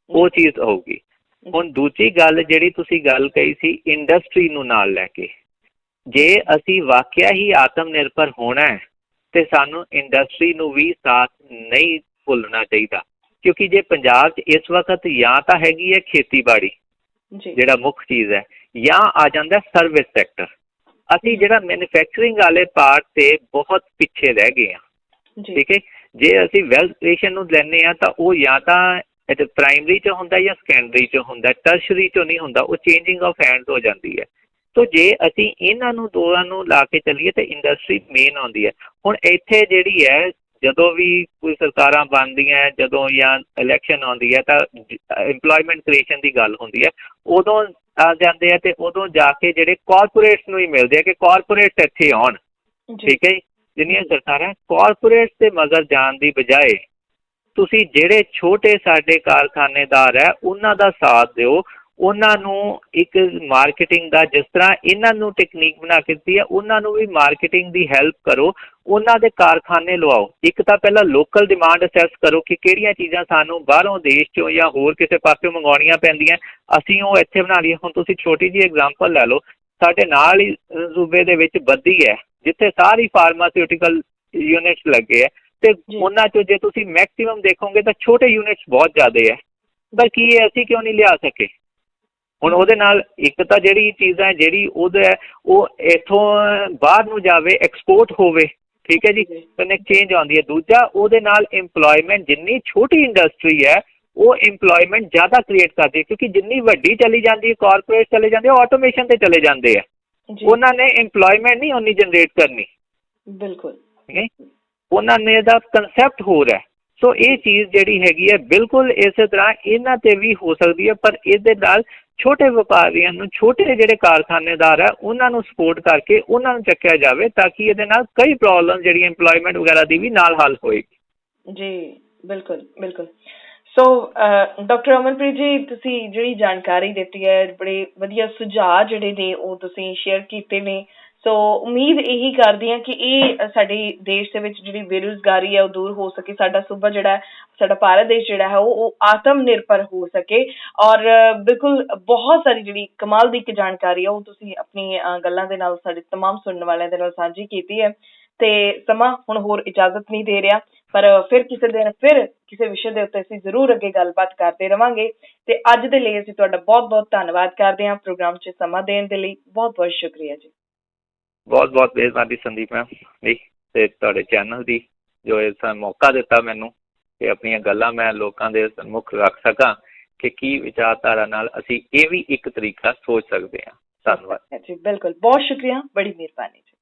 ਉਹ ਚੀਜ਼ ਹੋਊਗੀ। ਹੁਣ ਦੂਜੀ ਗੱਲ ਜਿਹੜੀ ਤੁਸੀਂ ਗੱਲ ਕਹੀ ਸੀ ਇੰਡਸਟਰੀ ਨੂੰ ਨਾਲ ਲੈ ਕੇ, ਜੇ ਅਸੀਂ ਵਾਕਿਆ ਹੀ ਆਤਮ ਨਿਰਭਰ ਹੋਣਾ ਹੈ ਤੇ ਸਾਨੂੰ ਇੰਡਸਟਰੀ ਨੂੰ ਵੀ ਸਾਥ ਨਹੀਂ ਭੁੱਲਣਾ ਚਾਹੀਦਾ, ਕਿਉਂਕਿ ਜੇ ਪੰਜਾਬ 'ਚ ਇਸ ਵਕਤ ਜਾਂ ਤਾਂ ਹੈਗੀ ਹੈ ਖੇਤੀਬਾੜੀ ਜਿਹੜਾ ਮੁੱਖ ਚੀਜ਼ ਹੈ, ਜਾਂ ਆ ਜਾਂਦਾ ਸਰਵਿਸ ਸੈਕਟਰ। ਅਸੀਂ ਜਿਹੜਾ ਮੈਨੂਫੈਕਚਰਿੰਗ ਵਾਲੇ ਪਾਰਟ 'ਤੇ ਬਹੁਤ ਪਿੱਛੇ ਰਹਿ ਗਏ ਹਾਂ। ਠੀਕ ਹੈ, ਜੇ ਅਸੀਂ ਵੈਲਥ ਕ੍ਰੀਏਸ਼ਨ ਨੂੰ ਲੈਂਦੇ ਹਾਂ ਤਾਂ ਉਹ ਜਾਂ ਤਾਂ ਪ੍ਰਾਇਮਰੀ 'ਚ ਹੁੰਦਾ ਜਾਂ ਸੈਕੰਡਰੀ 'ਚ ਹੁੰਦਾ, ਟਰਸ਼ਰੀ 'ਚੋਂ ਨਹੀਂ ਹੁੰਦਾ, ਉਹ ਚੇਂਜਿੰਗ ਆਫ ਹੈਂਡਸ ਹੋ ਜਾਂਦੀ ਹੈ। ਸੋ ਜੇ ਅਸੀਂ ਇਹਨਾਂ ਨੂੰ ਦੋਵਾਂ ਨੂੰ ਲਾ ਕੇ ਚੱਲੀਏ ਤਾਂ ਇੰਡਸਟਰੀ ਮੇਨ ਆਉਂਦੀ ਹੈ। ਹੁਣ ਇੱਥੇ ਜਿਹੜੀ ਹੈ ਜਦੋਂ ਵੀ ਕੋਈ ਸਰਕਾਰਾਂ ਬਣਦੀਆਂ, ਜਦੋਂ ਜਾਂ ਇਲੈਕਸ਼ਨ ਆਉਂਦੀ ਹੈ ਤਾਂ ਇੰਪਲੋਇਮੈਂਟ ਕ੍ਰੀਏਸ਼ਨ ਦੀ ਗੱਲ ਹੁੰਦੀ ਹੈ, ਉਦੋਂ ਆ ਜਾਂਦੇ ਆ ਅਤੇ ਉਦੋਂ ਜਾ ਕੇ ਜਿਹੜੇ ਕਾਰਪੋਰੇਟਸ ਨੂੰ ਹੀ ਮਿਲਦੇ ਆ ਕਿ ਕਾਰਪੋਰੇਟਸ ਇੱਥੇ ਆਉਣ। ਠੀਕ ਹੈ ਜੀ, ਜਿੰਨੀਆਂ ਸਰਕਾਰਾਂ ਕਾਰਪੋਰੇਟਸ ਦੇ ਮਗਰ ਜਾਣ ਦੀ ਬਜਾਏ ਤੁਸੀਂ ਜਿਹੜੇ ਛੋਟੇ ਸਾਡੇ ਕਾਰਖਾਨੇਦਾਰ ਹੈ ਉਹਨਾਂ ਦਾ ਸਾਥ ਦਿਓ, ਉਹਨਾਂ ਨੂੰ ਇੱਕ ਮਾਰਕੀਟਿੰਗ ਦਾ, ਜਿਸ ਤਰ੍ਹਾਂ ਇਹਨਾਂ ਨੂੰ ਟੈਕਨੀਕ ਬਣਾ ਕੇ ਦਿੱਤੀ ਹੈ, ਉਹਨਾਂ ਨੂੰ ਵੀ ਮਾਰਕੀਟਿੰਗ ਦੀ ਹੈਲਪ ਕਰੋ, ਉਹਨਾਂ ਦੇ ਕਾਰਖਾਨੇ ਲਵਾਓ। ਇੱਕ ਤਾਂ ਪਹਿਲਾਂ ਲੋਕਲ ਡਿਮਾਂਡ ਅਸੈਸ ਕਰੋ ਕਿ ਕਿਹੜੀਆਂ ਚੀਜ਼ਾਂ ਸਾਨੂੰ ਬਾਹਰੋਂ ਦੇਸ਼ 'ਚੋਂ ਜਾਂ ਹੋਰ ਕਿਸੇ ਪਾਸਿਓਂ ਮੰਗਵਾਉਣੀਆਂ ਪੈਂਦੀਆਂ, ਅਸੀਂ ਉਹ ਇੱਥੇ ਬਣਾ ਲਈਏ। ਹੁਣ ਤੁਸੀਂ ਛੋਟੀ ਜਿਹੀ ਐਗਜ਼ਾਮਪਲ ਲੈ ਲਓ, ਸਾਡੇ ਨਾਲ ਹੀ ਸੂਬੇ ਦੇ ਵਿੱਚ ਬੱਦੀ ਹੈ ਜਿੱਥੇ ਸਾਰੀ ਫਾਰਮਾਸਿਊਟੀਕਲ ਯੂਨਿਟਸ ਲੱਗੇ ਹੈ, ਅਤੇ ਉਹਨਾਂ 'ਚੋਂ ਜੇ ਤੁਸੀਂ ਮੈਕਸੀਮਮ ਦੇਖੋਗੇ ਤਾਂ ਛੋਟੇ ਯੂਨਿਟਸ ਬਹੁਤ ਜ਼ਿਆਦਾ ਹੈ, ਪਰ ਕੀ ਹੈ ਅਸੀਂ ਕਿਉਂ ਨਹੀਂ ਲਿਆ ਸਕੇ? ਹੁਣ ਉਹਦੇ ਨਾਲ ਇੱਕ ਤਾਂ ਜਿਹੜੀ ਚੀਜ਼ਾਂ ਜਿਹੜੀ ਉਹਦਾ ਉਹ ਇੱਥੋਂ ਬਾਹਰ ਨੂੰ ਜਾਵੇ, ਐਕਸਪੋਰਟ ਹੋਵੇ। ਠੀਕ ਹੈ ਜੀ, ਐਕਸਚੇਂਜ ਆਉਂਦੀ ਹੈ। ਦੂਜਾ, ਉਹਦੇ ਨਾਲ ਇੰਪਲੋਇਮੈਂਟ, ਜਿੰਨੀ ਛੋਟੀ ਇੰਡਸਟਰੀ ਹੈ ਉਹ ਇੰਪਲੋਇਮੈਂਟ ਜ਼ਿਆਦਾ ਕ੍ਰੀਏਟ ਕਰਦੀ ਹੈ, ਕਿਉਂਕਿ ਜਿੰਨੀ ਵੱਡੀ ਚਲੀ ਜਾਂਦੀ ਹੈ, ਕਾਰਪੋਰੇਟ ਚਲੇ ਜਾਂਦੇ, ਆਟੋਮੇਸ਼ਨ 'ਤੇ ਚਲੇ ਜਾਂਦੇ ਆ, ਉਹਨਾਂ ਨੇ ਇੰਪਲੋਇਮੈਂਟ ਨਹੀਂ ਓਨੀ ਜਨਰੇਟ ਕਰਨੀ। ਬਿਲਕੁਲ, ਉਹਨਾਂ ਨੇ ਇਹਦਾ ਕੰਸੈਪਟ ਹੋਰ ਹੈ। ਸੋ ਇਹ ਚੀਜ਼ ਜਿਹੜੀ ਹੈਗੀ ਹੈ ਬਿਲਕੁਲ ਇਸੇ ਤਰ੍ਹਾਂ ਇਹਨਾਂ 'ਤੇ ਵੀ ਹੋ ਸਕਦੀ ਹੈ, ਪਰ ਇਹਦੇ ਨਾਲ ਛੋਟੇ ਵਪਾਰੀਆਂ ਨੂੰ, ਛੋਟੇ ਜਿਹੜੇ ਕਾਰਖਾਨੇਦਾਰ ਹੈ ਉਹਨਾਂ ਨੂੰ ਸਪੋਰਟ ਕਰਕੇ ਉਹਨਾਂ ਨੂੰ ਚੱਕਿਆ ਜਾਵੇ, ਤਾਂ ਕਿ ਇਹਦੇ ਨਾਲ ਕਈ ਪ੍ਰੋਬਲਮ ਜਿਹੜੀਆਂ ਇੰਪਲੋਇਮੈਂਟ ਵਗੈਰਾ ਦੀ ਵੀ ਨਾਲ ਹੱਲ ਹੋਏਗੀ। ਜੀ ਬਿਲਕੁਲ ਬਿਲਕੁਲ। ਸੋ ਡਾਕਟਰ ਅਮਨਪ੍ਰੀਤ ਜੀ, ਤੁਸੀਂ ਜਿਹੜੀ ਜਾਣਕਾਰੀ ਦਿੱਤੀ ਹੈ, ਬੜੇ ਵਧੀਆ ਸੁਝਾਅ ਜਿਹੜੇ ਨੇ ਉਹ ਤੁਸੀਂ ਸ਼ੇਅਰ ਕੀਤੇ ਨੇ। ਸੋ ਉਮੀਦ ਇਹੀ ਕਰਦੀ ਹਾਂ ਕਿ ਇਹ ਸਾਡੇ ਦੇਸ਼ ਦੇ ਵਿੱਚ ਜਿਹੜੀ ਬੇਰੁਜ਼ਗਾਰੀ ਹੈ ਉਹ ਦੂਰ ਹੋ ਸਕੇ, ਸਾਡਾ ਸੂਬਾ ਜਿਹੜਾ, ਸਾਡਾ ਭਾਰਤ ਦੇਸ਼ ਜਿਹੜਾ ਹੈ ਉਹ ਆਤਮ ਨਿਰਭਰ ਹੋ ਸਕੇ। ਔਰ ਬਿਲਕੁਲ ਬਹੁਤ ਸਾਰੀ ਜਿਹੜੀ ਕਮਾਲ ਦੀ ਇੱਕ ਜਾਣਕਾਰੀ ਹੈ ਉਹ ਤੁਸੀਂ ਆਪਣੀ ਗੱਲਾਂ ਦੇ ਨਾਲ ਸਾਡੇ ਤਮਾਮ ਸੁਣਨ ਵਾਲਿਆਂ ਦੇ ਨਾਲ ਸਾਂਝੀ ਕੀਤੀ ਹੈ। ਤੇ ਸਮਾਂ ਹੁਣ ਹੋਰ ਇਜਾਜ਼ਤ ਨਹੀਂ ਦੇ ਰਿਹਾ, ਪਰ ਫਿਰ ਕਿਸੇ ਦਿਨ ਫਿਰ ਕਿਸੇ ਵਿਸ਼ੇ ਦੇ ਉੱਤੇ ਅਸੀਂ ਜ਼ਰੂਰ ਅੱਗੇ ਗੱਲਬਾਤ ਕਰਦੇ ਰਵਾਂਗੇ। ਤੇ ਅੱਜ ਦੇ ਲਈ ਅਸੀਂ ਤੁਹਾਡਾ ਬਹੁਤ ਬਹੁਤ ਧੰਨਵਾਦ ਕਰਦੇ ਹਾਂ ਪ੍ਰੋਗਰਾਮ 'ਚ ਸਮਾਂ ਦੇਣ ਦੇ ਲਈ। ਬਹੁਤ ਬਹੁਤ ਸ਼ੁਕਰੀਆ ਜੀ। ਬਹੁਤ ਬਹੁਤ ਮਿਹਰਬਾਨੀ ਸੰਦੀਪ ਮੈਮ ਜੀ, ਅਤੇ ਤੁਹਾਡੇ ਚੈਨਲ ਦੀ ਜੋ ਇਸ ਮੌਕਾ ਦਿੱਤਾ ਮੈਨੂੰ ਕਿ ਆਪਣੀਆਂ ਗੱਲਾਂ ਮੈਂ ਲੋਕਾਂ ਦੇ ਮੁੱਖ ਰੱਖ ਸਕਾਂ ਕਿ ਕੀ ਵਿਚਾਰਧਾਰਾ ਨਾਲ ਅਸੀਂ ਇਹ ਵੀ ਇੱਕ ਤਰੀਕਾ ਸੋਚ ਸਕਦੇ ਹਾਂ। ਧੰਨਵਾਦ ਜੀ, ਬਿਲਕੁਲ, ਬਹੁਤ ਸ਼ੁਕਰੀਆ, ਬੜੀ ਮਿਹਰਬਾਨੀ ਜੀ।